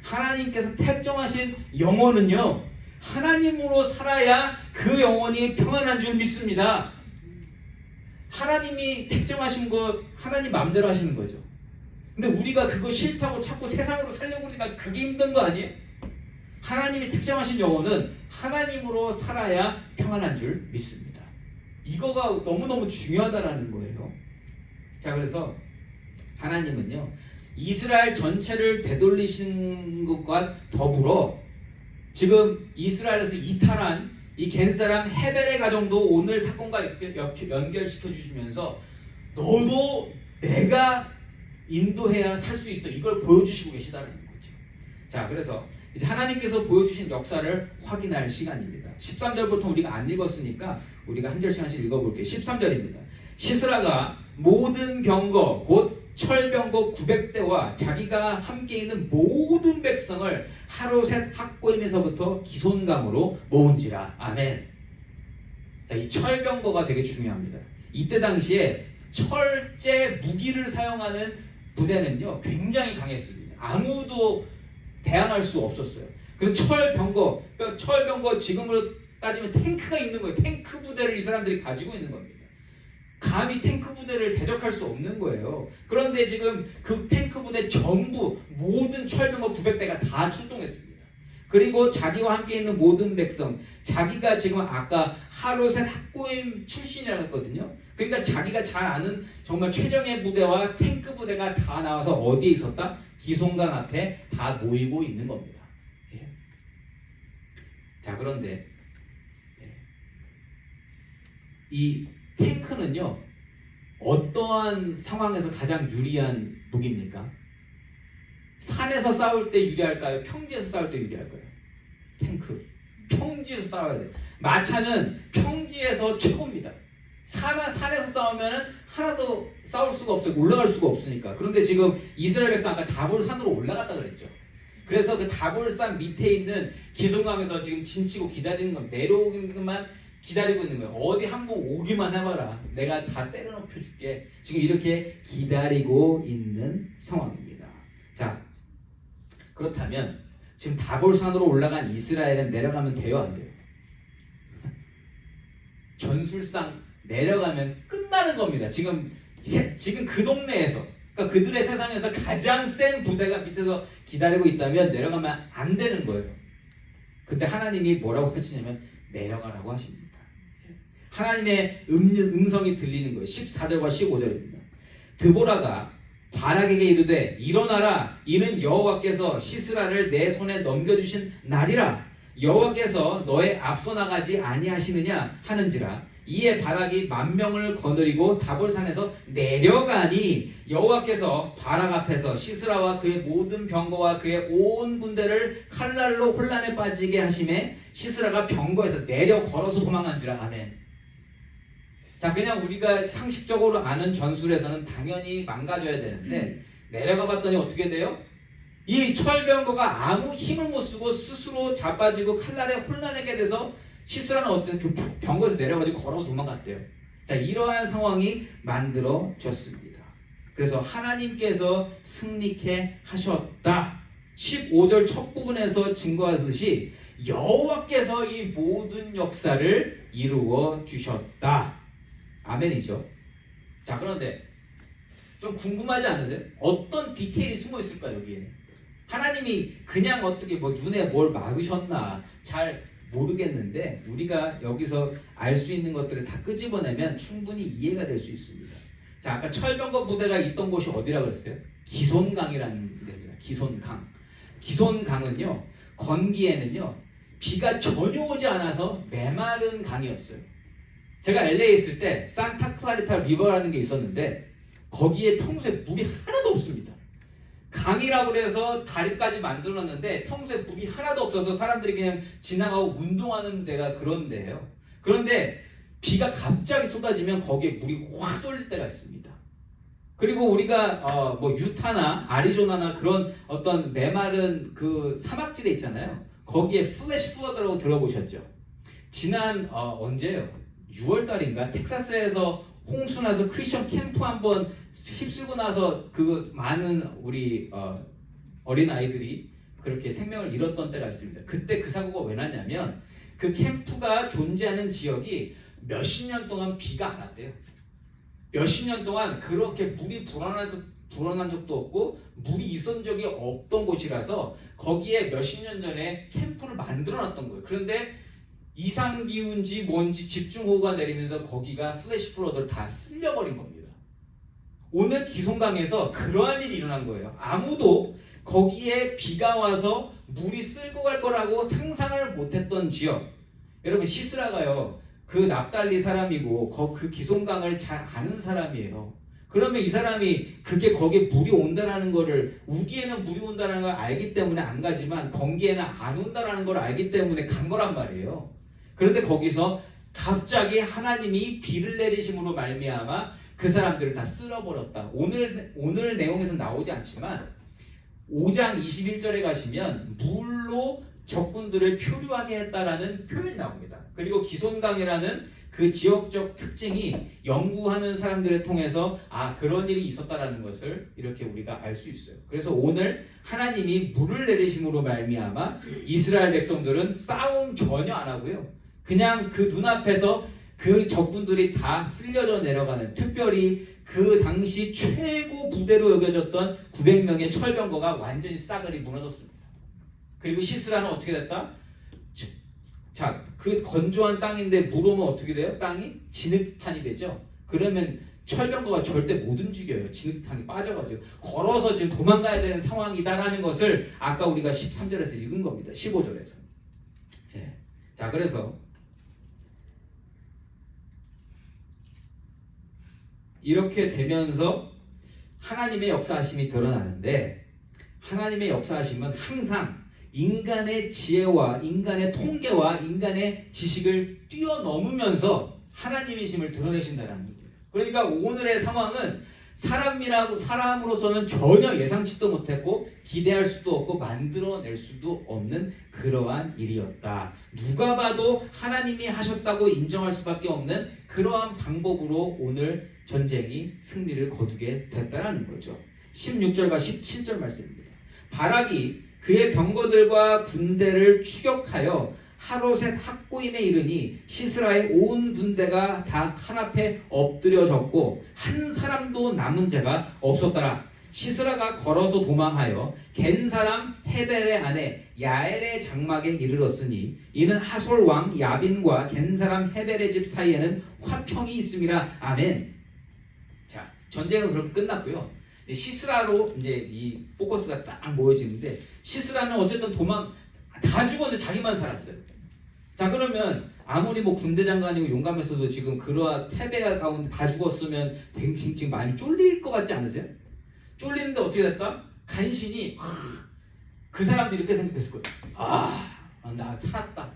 하나님께서 택정하신 영혼은요, 하나님으로 살아야 그 영혼이 평안한 줄 믿습니다. 하나님이 택정하신 것, 하나님 마음대로 하시는 거죠. 근데 우리가 그거 싫다고 자꾸 세상으로 살려고 그러니까 그게 힘든 거 아니에요? 하나님이 택정하신 영혼은 하나님으로 살아야 평안한 줄 믿습니다. 이거가 너무너무 중요하다라는 거예요. 자, 그래서 하나님은요, 이스라엘 전체를 되돌리신 것과 더불어 지금 이스라엘에서 이탈한 이 겐사람 헤벨의 가정도 오늘 사건과 연결시켜 주시면서 너도 내가 인도해야 살 수 있어, 이걸 보여주시고 계시다는 거죠. 자, 그래서 이제 하나님께서 보여주신 역사를 확인할 시간입니다. 13절부터 우리가 안 읽었으니까 우리가 한 절씩 읽어볼게요. 13절입니다. 시스라가 모든 병거 곧 철병거 900대와 자기가 함께 있는 모든 백성을 하루셋 학고임에서부터 기손강으로 모은지라. 아멘. 자, 이 철병거가 되게 중요합니다. 이때 당시에 철제 무기를 사용하는 부대는요 굉장히 강했습니다. 아무도 대항할 수 없었어요. 그 철병거, 그러니까 철병거 지금으로 따지면 탱크가 있는 거예요. 탱크 부대를 이 사람들이 가지고 있는 겁니다. 감히 탱크 부대를 대적할 수 없는 거예요. 그런데 지금 그 탱크 부대 전부 모든 철병거 900대가 다 출동했습니다. 그리고 자기와 함께 있는 모든 백성, 자기가 지금 아까 하루셋 학고임 출신이라고 했거든요. 그러니까 자기가 잘 아는 정말 최정예 부대와 탱크 부대가 다 나와서 어디에 있었다? 기송강 앞에 다 모이고 있는 겁니다. 예. 자, 그런데 이 탱크는요 어떠한 상황에서 가장 유리한 무기입니까? 산에서 싸울 때 유리할까요? 평지에서 싸울 때 유리할까요? 탱크. 평지에서 싸워야 돼요. 마차는 평지에서 최고입니다. 산에서 싸우면 하나도 싸울 수가 없어요. 올라갈 수가 없으니까. 그런데 지금 이스라엘 백성 아까 다볼산으로 올라갔다 그랬죠. 그래서 그 다볼산 밑에 있는 기송강에서 지금 진치고 기다리는 건 내려오는 것만 기다리고 있는 거예요. 어디 한번 오기만 해봐라. 내가 다 때려눕혀 줄게. 지금 이렇게 기다리고 있는 상황입니다. 자, 그렇다면 지금 다볼산으로 올라간 이스라엘은 내려가면 돼요, 안 돼요? 전술상 내려가면 끝나는 겁니다. 지금 그 동네에서, 그러니까 그들의 세상에서 가장 센 부대가 밑에서 기다리고 있다면 내려가면 안 되는 거예요. 그때 하나님이 뭐라고 하시냐면 내려가라고 하십니다. 하나님의 음성이 들리는 거예요. 14절과 15절입니다. 드보라가 바락에게 이르되 일어나라, 이는 여호와께서 시스라를 내 손에 넘겨주신 날이라. 여호와께서 너의 앞서 나가지 아니하시느냐 하는지라. 이에 바락이 10,000명을 거느리고 다볼산에서 내려가니 여호와께서 바락 앞에서 시스라와 그의 모든 병거와 그의 온 군대를 칼날로 혼란에 빠지게 하심에 시스라가 병거에서 내려 걸어서 도망한지라. 아멘. 자, 그냥 우리가 상식적으로 아는 전술에서는 당연히 망가져야 되는데 내려가 봤더니 어떻게 돼요? 이 철병거가 아무 힘을 못 쓰고 스스로 자빠지고 칼날에 혼란하게 돼서 시스라는 어떻게 병거에서 내려가지고 걸어서 도망갔대요. 자, 이러한 상황이 만들어졌습니다. 그래서 하나님께서 승리케 하셨다. 15절 첫 부분에서 증거하듯이 여호와께서 이 모든 역사를 이루어 주셨다. 아멘이죠. 자, 그런데 좀 궁금하지 않으세요? 어떤 디테일이 숨어 있을까 여기에? 하나님이 그냥 어떻게 뭐 눈에 뭘 막으셨나 잘 모르겠는데 우리가 여기서 알 수 있는 것들을 다 끄집어내면 충분히 이해가 될 수 있습니다. 자, 아까 철병거 부대가 있던 곳이 어디라 그랬어요? 기손강이라는 데입니다. 기손강. 기손강은요, 건기에는요 비가 전혀 오지 않아서 메마른 강이었어요. 제가 LA에 있을 때 산타클라리타 리버라는 게 있었는데 거기에 평소에 물이 하나도 없습니다. 강이라고 그래서 다리까지 만들어놨는데 평소에 물이 하나도 없어서 사람들이 그냥 지나가고 운동하는 데가 그런 데예요. 그런데 비가 갑자기 쏟아지면 거기에 물이 확 쏠릴 때가 있습니다. 그리고 우리가 뭐 유타나 아리조나나 그런 어떤 메마른 그 사막지대 있잖아요. 거기에 플래시 플러드라고 들어보셨죠? 지난 언제요? 6월 달인가 텍사스에서 홍수 나서 크리스천 캠프 한번 휩쓸고 나서 그 많은 우리 어린 아이들이 그렇게 생명을 잃었던 때가 있습니다. 그때 그 사고가 왜 났냐면 그 캠프가 존재하는 지역이 몇십 년 동안 비가 안 왔대요. 몇십 년 동안 그렇게 물이 불어난 적도 없고 물이 있었던 적이 없던 곳이라서 거기에 몇십 년 전에 캠프를 만들어 놨던 거예요. 그런데 이상기후인지 뭔지 집중호우가 내리면서 거기가 플래시 플러드를 다 쓸려버린 겁니다. 오늘 기송강에서 그러한 일이 일어난 거예요. 아무도 거기에 비가 와서 물이 쓸고 갈 거라고 상상을 못했던 지역. 여러분 시스라가요. 그 납달리 사람이고 그 기송강을 잘 아는 사람이에요. 그러면 이 사람이 그게 거기에 물이 온다라는 거를 우기에는 물이 온다라는 걸 알기 때문에 안 가지만 건기에는 안 온다라는 걸 알기 때문에 간 거란 말이에요. 그런데 거기서 갑자기 하나님이 비를 내리심으로 말미암아 그 사람들을 다 쓸어버렸다. 오늘 내용에서 나오지 않지만 5장 21절에 가시면 물로 적군들을 표류하게 했다라는 표현이 나옵니다. 그리고 기손강이라는 그 지역적 특징이 연구하는 사람들을 통해서 그런 일이 있었다라는 것을 이렇게 우리가 알 수 있어요. 그래서 오늘 하나님이 물을 내리심으로 말미암아 이스라엘 백성들은 싸움 전혀 안 하고요. 그냥 그 눈앞에서 그 적군들이 다 쓸려져 내려가는, 특별히 그 당시 최고 부대로 여겨졌던 900명의 철병거가 완전히 싸그리 무너졌습니다. 그리고 시스라는 어떻게 됐다? 자, 그 건조한 땅인데 물 오면 어떻게 돼요? 땅이 진흙탕이 되죠. 그러면 철병거가 절대 못 움직여요. 진흙탕이 빠져가지고 걸어서 지금 도망가야 되는 상황이다라는 것을 아까 우리가 13절에서 읽은 겁니다. 15절에서. 예. 자, 그래서 이렇게 되면서 하나님의 역사하심이 드러나는데, 하나님의 역사하심은 항상 인간의 지혜와 인간의 통계와 인간의 지식을 뛰어넘으면서 하나님이심을 드러내신다는 거예요. 그러니까 오늘의 상황은 사람으로서는 전혀 예상치도 못했고 기대할 수도 없고 만들어낼 수도 없는 그러한 일이었다. 누가 봐도 하나님이 하셨다고 인정할 수밖에 없는 그러한 방법으로 오늘 전쟁이 승리를 거두게 됐다는 거죠. 16절과 17절 말씀입니다. 바락이 그의 병거들과 군대를 추격하여 하롯의 학고임에 이르니 시스라의 온 군대가 다 한 앞에 엎드려졌고 한 사람도 남은 자가 없었더라. 시스라가 걸어서 도망하여 겐 사람 헤벨의 아내 야엘의 장막에 이르렀으니 이는 하솔 왕 야빈과 겐 사람 헤벨의 집 사이에는 화평이 있음이라. 아멘. 자, 전쟁은 그렇게 끝났고요. 시스라로 이제 이 포커스가 딱 모여지는데, 시스라는 어쨌든 다 죽었는데 자기만 살았어요. 자, 그러면 아무리 뭐 군대 장관이고 용감했어도 지금 그러한 패배 가운데 다 죽었으면 지금 많이 쫄릴 것 같지 않으세요? 쫄리는데 어떻게 됐다? 간신히 그 사람들이 이렇게 생각했을 거예요. 나 살았다.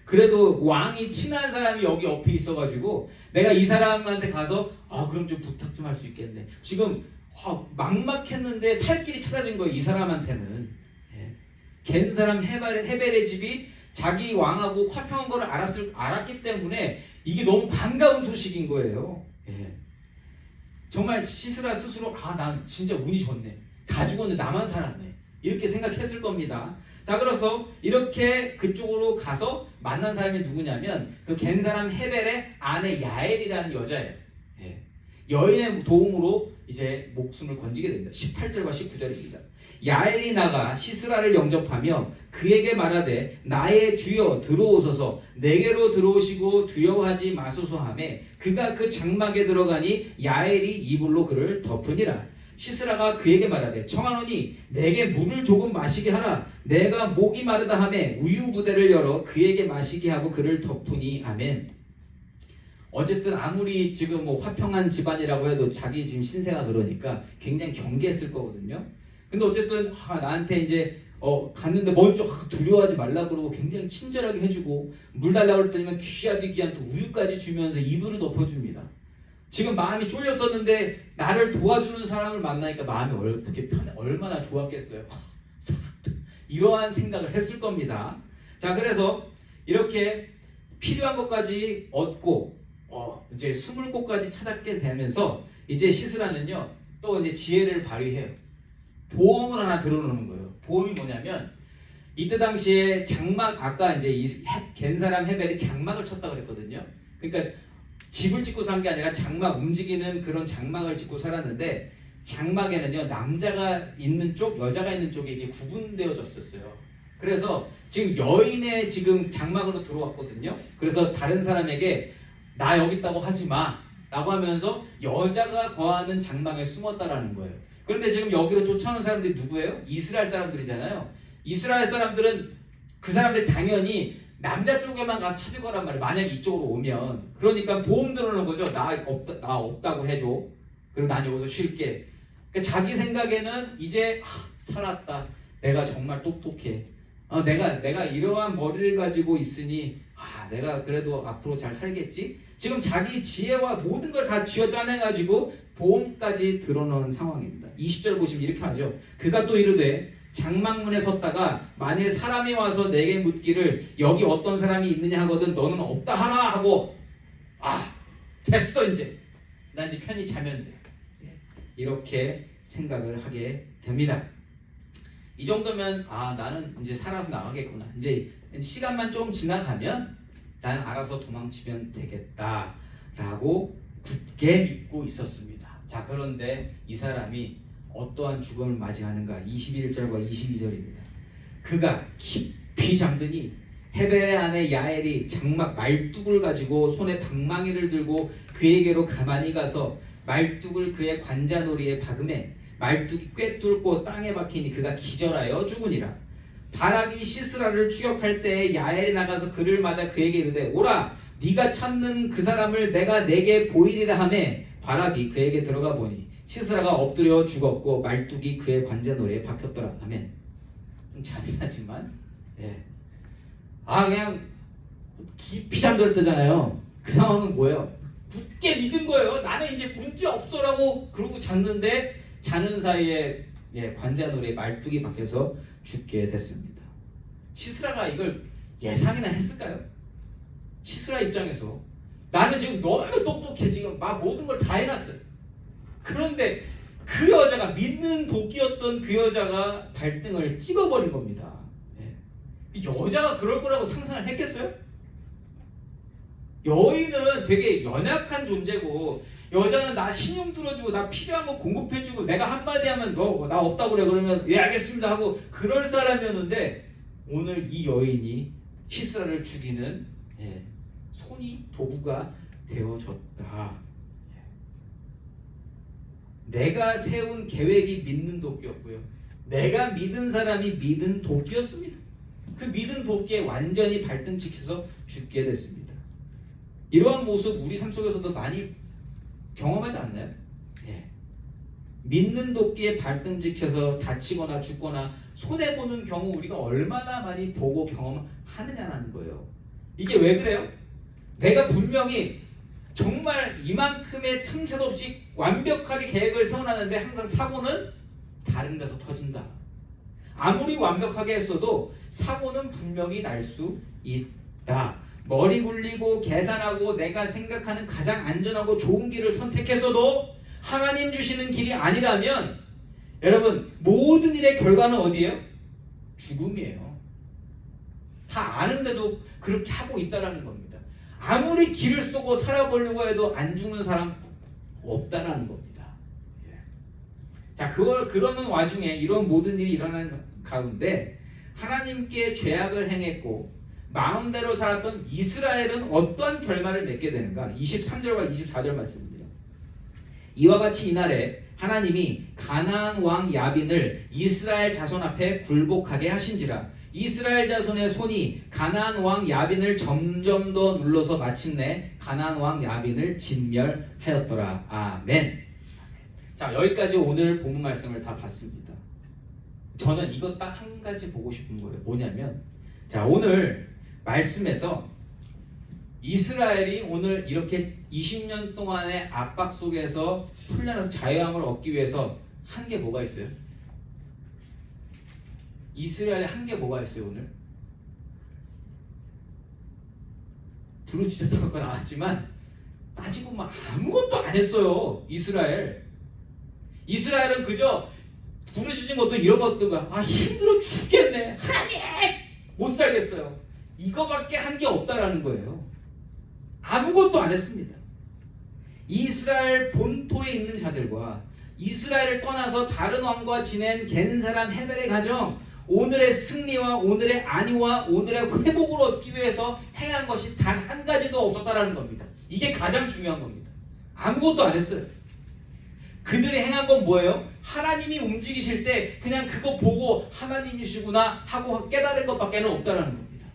그래도 왕이 친한 사람이 여기 옆에 있어가지고 내가 이 사람한테 가서 그럼 좀 부탁 좀 할 수 있겠네. 지금 막막했는데 살 길이 찾아진 거예요. 이 사람한테는. 예. 겐 사람 헤벨의 집이 자기 왕하고 화평한 걸 알았기 때문에 이게 너무 반가운 소식인 거예요. 예. 정말 시스라 스스로 난 진짜 운이 좋네. 다 죽었는데 나만 살았네. 이렇게 생각했을 겁니다. 자, 그래서 이렇게 그쪽으로 가서 만난 사람이 누구냐면 그 겐 사람 헤벨의 아내 야엘이라는 여자예요. 예. 여인의 도움으로 이제 목숨을 건지게 됩니다. 18절과 19절입니다. 야엘이 나가 시스라를 영접하며 그에게 말하되 나의 주여 들어오소서, 내게로 들어오시고 두려워하지 마소서 하며 그가 그 장막에 들어가니 야엘이 이불로 그를 덮으니라. 시스라가 그에게 말하되 청하노니 내게 물을 조금 마시게 하라. 내가 목이 마르다 하며 우유 부대를 열어 그에게 마시게 하고 그를 덮으니. 아멘. 어쨌든 아무리 지금 뭐 화평한 집안이라고 해도 자기 지금 신세가 그러니까 굉장히 경계했을 거거든요. 근데 어쨌든 나한테 이제 갔는데 먼저 두려워하지 말라고 그러고 굉장히 친절하게 해주고 물 달라고 그랬더니 귀하디귀한테 우유까지 주면서 이불을 덮어줍니다. 지금 마음이 쫄렸었는데 나를 도와주는 사람을 만나니까 마음이 어떻게 얼마나 좋았겠어요. 이러한 생각을 했을 겁니다. 자, 그래서 이렇게 필요한 것까지 얻고 이제 숨을 곳까지 찾게 되면서 이제 시스라는요 또 이제 지혜를 발휘해요. 보험을 하나 들어놓는 거예요. 보험이 뭐냐면 이때 당시에 장막, 아까 이제 갠 사람 헤벨이 장막을 쳤다 그랬거든요. 그러니까 집을 짓고 산 게 아니라 장막, 움직이는 그런 장막을 짓고 살았는데 장막에는요 남자가 있는 쪽, 여자가 있는 쪽에 이게 구분되어졌었어요. 그래서 지금 여인의 지금 장막으로 들어왔거든요. 그래서 다른 사람에게 나 여기 있다고 하지 마 라고 하면서 여자가 거하는 장막에 숨었다라는 거예요. 그런데 지금 여기로 쫓아오는 사람들이 누구예요? 이스라엘 사람들이잖아요. 이스라엘 사람들은 그 사람들 당연히 남자 쪽에만 가서 찾을 거란 말이에요. 만약에 이쪽으로 오면. 그러니까 보험 들어놓은 거죠. 나 없다고 해줘. 그리고 난 여기서 쉴게. 그러니까 자기 생각에는 이제 살았다. 내가 정말 똑똑해. 내가 이러한 머리를 가지고 있으니 내가 그래도 앞으로 잘 살겠지. 지금 자기 지혜와 모든 걸 다 쥐어짜내가지고 보험까지 드러놓은 상황입니다. 20절 보시면 이렇게 하죠. 그가 또 이르되 장막문에 섰다가 만일 사람이 와서 내게 묻기를 여기 어떤 사람이 있느냐 하거든 너는 없다 하라 하고 됐어 이제 난 이제 편히 자면 돼. 이렇게 생각을 하게 됩니다. 이 정도면 나는 이제 살아서 나가겠구나. 이제 시간만 좀 지나가면 나는 알아서 도망치면 되겠다라고 굳게 믿고 있었습니다. 자, 그런데 이 사람이 어떠한 죽음을 맞이하는가? 21절과 22절입니다. 그가 깊이 잠드니 헤벨의 아내 야엘이 장막 말뚝을 가지고 손에 방망이를 들고 그에게로 가만히 가서 말뚝을 그의 관자놀이에 박음에 말뚝이 꿰뚫고 땅에 박히니 그가 기절하여 죽으니라. 바락이 시스라를 추격할 때에 야엘이 나가서 그를 맞아 그에게 이르되 오라 네가 찾는 그 사람을 내가 내게 보이리라 하매 바락이 그에게 들어가 보니 시스라가 엎드려 죽었고 말뚝이 그의 관자놀이에 박혔더라. 아멘. 좀 잔인하지만 그냥 깊이 잠들었다잖아요. 그 상황은 뭐예요? 굳게 믿은 거예요. 나는 이제 문제 없어라고 그러고 잤는데 자는 사이에 관자놀이에 말뚝이 박혀서 죽게 됐습니다. 시스라가 이걸 예상이나 했을까요? 시스라 입장에서 나는 지금 너무 똑똑해. 지금 막 모든 걸 다 해놨어요. 그런데 그 여자가 믿는 도끼였던 그 여자가 발등을 찍어버린 겁니다. 여자가 그럴 거라고 상상을 했겠어요? 여인은 되게 연약한 존재고 여자는 나 신용 들어주고 나 필요한 거 공급해주고 내가 한마디 하면 너 나 없다고 그래 그러면 알겠습니다 하고 그럴 사람이었는데 오늘 이 여인이 시스라를 죽이는 손이 도구가 되어졌다. 내가 세운 계획이 믿는 도끼였고요. 내가 믿은 사람이 믿은 도끼였습니다. 그 믿은 도끼에 완전히 발등 찍혀서 죽게 됐습니다. 이러한 모습 우리 삶 속에서도 많이 경험하지 않나요? 믿는 도끼에 발등 찍혀서 다치거나 죽거나 손해보는 경우 우리가 얼마나 많이 보고 경험하느냐는 거예요. 이게 왜 그래요? 내가 분명히 정말 이만큼의 틈새도 없이 완벽하게 계획을 세워놨는데 항상 사고는 다른 데서 터진다. 아무리 완벽하게 했어도 사고는 분명히 날 수 있다. 머리 굴리고 계산하고 내가 생각하는 가장 안전하고 좋은 길을 선택했어도 하나님 주시는 길이 아니라면 여러분 모든 일의 결과는 어디예요? 죽음이에요. 다 아는데도 그렇게 하고 있다라는 겁니다. 아무리 길을 쏘고 살아보려고 해도 안 죽는 사람 없다라는 겁니다. 자, 그러는 와중에 이런 모든 일이 일어나는 가운데 하나님께 죄악을 행했고 마음대로 살았던 이스라엘은 어떠한 결말을 맺게 되는가? 23절과 24절 말씀입니다. 이와 같이 이날에 하나님이 가나안 왕 야빈을 이스라엘 자손 앞에 굴복하게 하신지라. 이스라엘 자손의 손이 가나안 왕 야빈을 점점 더 눌러서 마침내 가나안 왕 야빈을 진멸하였더라. 아멘. 자, 여기까지 오늘 본문 말씀을 다 봤습니다. 저는 이거 딱 한 가지 보고 싶은 거예요. 뭐냐면, 자, 오늘 말씀에서 이스라엘이 오늘 이렇게 20년 동안의 압박 속에서 풀려나서 자유함을 얻기 위해서 한 게 뭐가 있어요? 이스라엘이 한 게 뭐가 있어요 오늘? 부르짖었다고 나왔지만 따지고 막 아무것도 안 했어요. 이스라엘은 그저 부르짖은 것도 이런 것도 힘들어 죽겠네, 하나님 못 살겠어요, 이거밖에 한 게 없다라는 거예요. 아무것도 안 했습니다. 이스라엘 본토에 있는 자들과 이스라엘을 떠나서 다른 왕과 지낸 겐 사람 헤벨의 가정, 오늘의 승리와 오늘의 안위와 오늘의 회복을 얻기 위해서 행한 것이 단 한 가지도 없었다라는 겁니다. 이게 가장 중요한 겁니다. 아무것도 안 했어요. 그들이 행한 건 뭐예요? 하나님이 움직이실 때 그냥 그거 보고 하나님이시구나 하고 깨달을 것밖에는 없다라는 겁니다.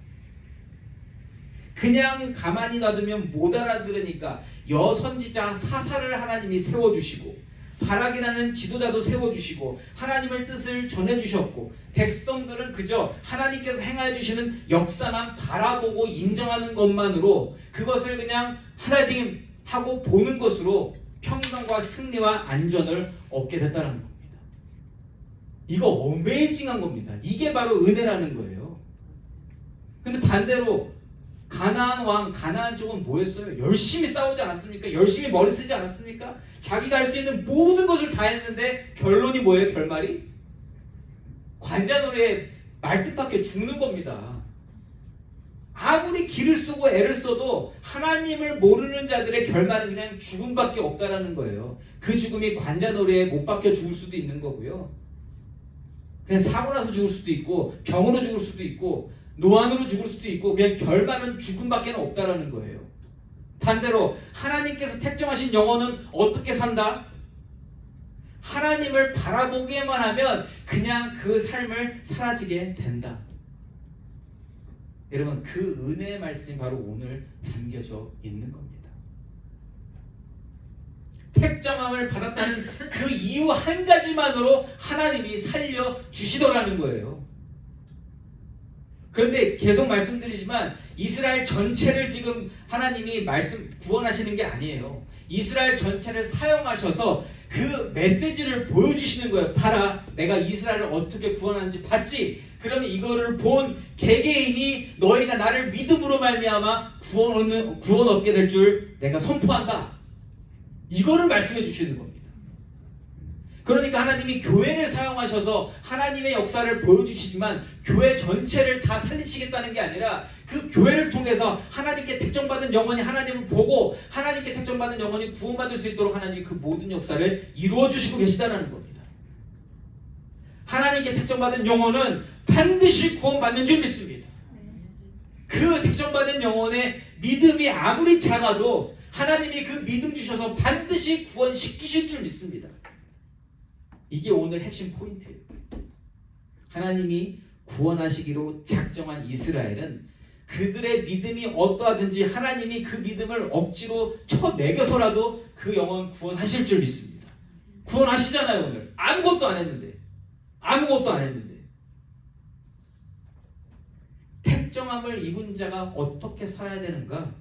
그냥 가만히 놔두면 못 알아들으니까 여선지자 사사를 하나님이 세워주시고 바락이라는 지도자도 세워주시고 하나님의 뜻을 전해주셨고 백성들은 그저 하나님께서 행하여 주시는 역사만 바라보고 인정하는 것만으로 그것을 그냥 하나님 하고 보는 것으로 평강과 승리와 안전을 얻게 됐다는 겁니다. 이거 어메이징한 겁니다. 이게 바로 은혜라는 거예요. 근데 반대로 가나안 쪽은 뭐 했어요? 열심히 싸우지 않았습니까? 열심히 머리 쓰지 않았습니까? 자기가 할 수 있는 모든 것을 다 했는데 결론이 뭐예요? 결말이? 관자놀이에 말뜻밖에 죽는 겁니다. 아무리 기를 쓰고 애를 써도 하나님을 모르는 자들의 결말은 그냥 죽음밖에 없다라는 거예요. 그 죽음이 관자놀이에 못 박혀 죽을 수도 있는 거고요. 그냥 사고 나서 죽을 수도 있고 병으로 죽을 수도 있고 노안으로 죽을 수도 있고 그냥 결말은 죽음밖에 없다라는 거예요. 반대로 하나님께서 택정하신 영혼은 어떻게 산다? 하나님을 바라보기만 하면 그냥 그 삶을 사라지게 된다. 여러분, 그 은혜의 말씀이 바로 오늘 담겨져 있는 겁니다. 택정함을 받았다는 그 이유 한 가지만으로 하나님이 살려주시더라는 거예요. 그런데 계속 말씀드리지만 이스라엘 전체를 지금 하나님이 구원하시는 게 아니에요. 이스라엘 전체를 사용하셔서 그 메시지를 보여주시는 거예요. 봐라, 내가 이스라엘을 어떻게 구원하는지 봤지? 그러면 이거를 본 개개인이 너희가 나를 믿음으로 말미암아 구원 얻게 될 줄 내가 선포한다. 이거를 말씀해 주시는 겁니다. 그러니까 하나님이 교회를 사용하셔서 하나님의 역사를 보여주시지만 교회 전체를 다 살리시겠다는 게 아니라 그 교회를 통해서 하나님께 택정받은 영혼이 하나님을 보고 하나님께 택정받은 영혼이 구원받을 수 있도록 하나님이 그 모든 역사를 이루어 주시고 계시다는 겁니다. 하나님께 택정받은 영혼은 반드시 구원받는 줄 믿습니다. 그 택정받은 영혼의 믿음이 아무리 작아도 하나님이 그 믿음 주셔서 반드시 구원시키실 줄 믿습니다. 이게 오늘 핵심 포인트예요. 하나님이 구원하시기로 작정한 이스라엘은 그들의 믿음이 어떠하든지 하나님이 그 믿음을 억지로 쳐내겨서라도 그 영혼 구원하실 줄 믿습니다. 구원하시잖아요. 오늘 아무것도 안 했는데 택정함을 입은 자가 어떻게 살아야 되는가?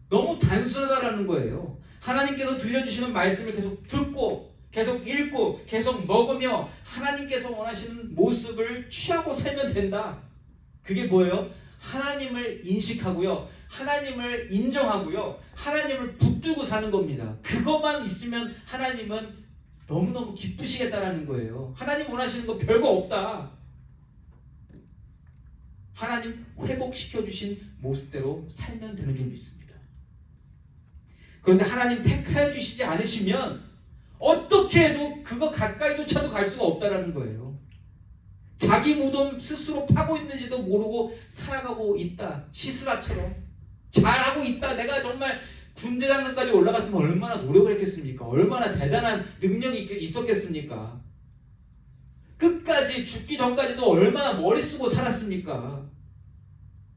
너무 단순하다라는 거예요. 하나님께서 들려주시는 말씀을 계속 듣고 계속 읽고 계속 먹으며 하나님께서 원하시는 모습을 취하고 살면 된다. 그게 뭐예요? 하나님을 인식하고요, 하나님을 인정하고요, 하나님을 붙들고 사는 겁니다. 그것만 있으면 하나님은 너무너무 기쁘시겠다라는 거예요. 하나님 원하시는 거 별거 없다. 하나님 회복시켜주신 모습대로 살면 되는 줄 믿습니다. 그런데 하나님 택하여 주시지 않으시면 어떻게 해도 그거 가까이조차도 갈 수가 없다라는 거예요. 자기 무덤 스스로 파고 있는지도 모르고 살아가고 있다. 시스라처럼 잘하고 있다. 내가 정말 군대장관까지 올라갔으면 얼마나 노력을 했겠습니까? 얼마나 대단한 능력이 있었겠습니까? 끝까지 죽기 전까지도 얼마나 머리 쓰고 살았습니까?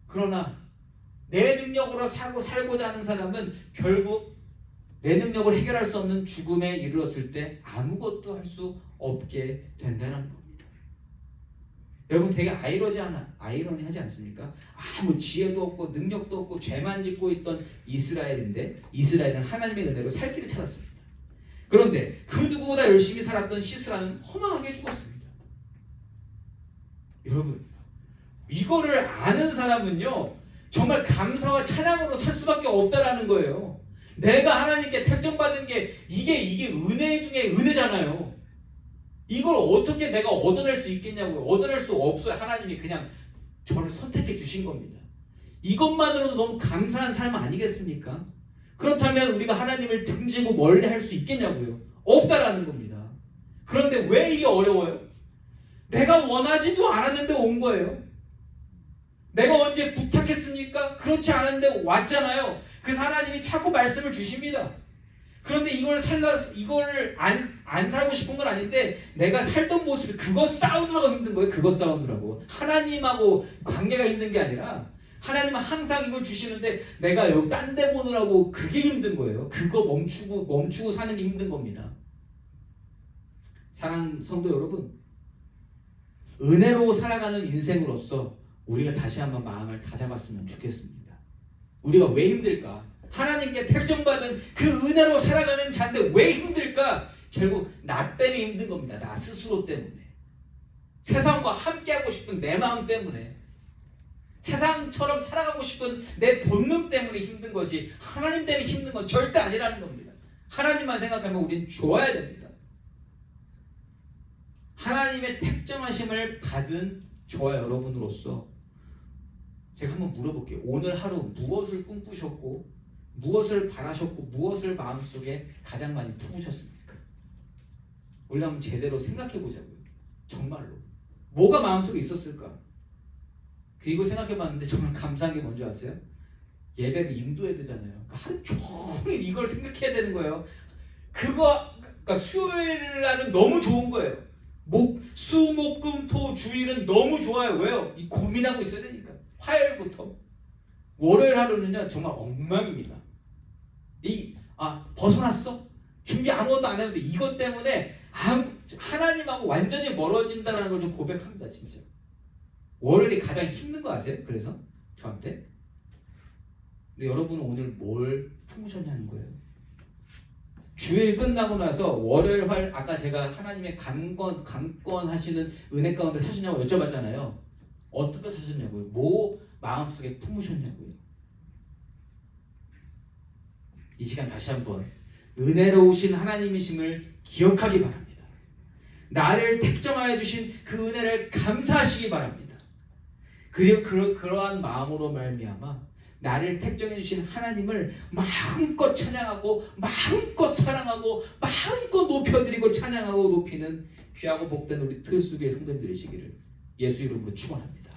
그러나 내 능력으로 살고자 하는 사람은 결국 내 능력을 해결할 수 없는 죽음에 이르렀을 때 아무것도 할 수 없게 된다는 겁니다. 여러분 되게 아이러니하지 않습니까? 아무 지혜도 없고 능력도 없고 죄만 짓고 있던 이스라엘인데 이스라엘은 하나님의 은혜로 살 길을 찾았습니다. 그런데 그 누구보다 열심히 살았던 시스라는 허망하게 죽었습니다. 여러분 이거를 아는 사람은요 정말 감사와 찬양으로 살 수밖에 없다라는 거예요. 내가 하나님께 택정받은 게 이게 은혜 중에 은혜잖아요. 이걸 어떻게 내가 얻어낼 수 있겠냐고요. 얻어낼 수 없어요. 하나님이 그냥 저를 선택해 주신 겁니다. 이것만으로도 너무 감사한 삶 아니겠습니까? 그렇다면 우리가 하나님을 등지고 멀리 할 수 있겠냐고요. 없다라는 겁니다. 그런데 왜 이게 어려워요? 내가 원하지도 않았는데 온 거예요. 내가 언제 부탁했습니까? 그렇지 않은데 왔잖아요. 그래서 하나님이 자꾸 말씀을 주십니다. 그런데 이걸 안 살고 싶은 건 아닌데 내가 살던 모습이 그것 싸우느라고 힘든 거예요. 그것 싸우느라고. 하나님하고 관계가 힘든 게 아니라 하나님은 항상 이걸 주시는데 내가 여기 딴 데 보느라고 그게 힘든 거예요. 그거 멈추고 사는 게 힘든 겁니다. 사랑하는 성도 여러분, 은혜로 살아가는 인생으로서 우리가 다시 한번 마음을 다잡았으면 좋겠습니다. 우리가 왜 힘들까? 하나님께 택정받은 그 은혜로 살아가는 자인데 왜 힘들까? 결국 나 때문에 힘든 겁니다. 나 스스로 때문에. 세상과 함께하고 싶은 내 마음 때문에. 세상처럼 살아가고 싶은 내 본능 때문에 힘든 거지 하나님 때문에 힘든 건 절대 아니라는 겁니다. 하나님만 생각하면 우리는 좋아야 됩니다. 하나님의 택정하심을 받은 저와 여러분으로서 제가 한번 물어볼게요. 오늘 하루 무엇을 꿈꾸셨고 무엇을 바라셨고 무엇을 마음속에 가장 많이 품으셨습니까? 우리가 한번 제대로 생각해 보자고요. 정말로 뭐가 마음속에 있었을까? 이거 생각해 봤는데 정말 감사한 게 뭔지 아세요? 예배를 인도해야 되잖아요. 그러니까 하루 종일 이걸 생각해야 되는 거예요. 그러니까 수요일 날은 너무 좋은 거예요. 수, 목, 금, 토, 주일은 너무 좋아요. 왜요? 고민하고 있어야 되니까. 화요일부터. 월요일 하루는요, 정말 엉망입니다. 벗어났어? 준비 아무것도 안 했는데 이것 때문에 하나님하고 완전히 멀어진다는 걸 좀 고백합니다, 진짜. 월요일이 가장 힘든 거 아세요? 그래서 저한테. 근데 여러분은 오늘 뭘 품으셨냐는 거예요. 주일 끝나고 나서 월요일, 화요일 아까 제가 하나님의 강권하시는 은혜 가운데 사셨냐고 여쭤봤잖아요. 어떻게 사셨냐고요? 뭐 마음속에 품으셨냐고요? 이 시간 다시 한번 은혜로우신 하나님이심을 기억하기 바랍니다. 나를 택정하여 주신 그 은혜를 감사하시기 바랍니다. 그리고 그러한 마음으로 말미암아 나를 택정해 주신 하나님을 마음껏 찬양하고 마음껏 사랑하고 마음껏 높여드리고 찬양하고 높이는 귀하고 복된 우리 트루스교회 성도님들이시기를 예수 이름으로 축원합니다.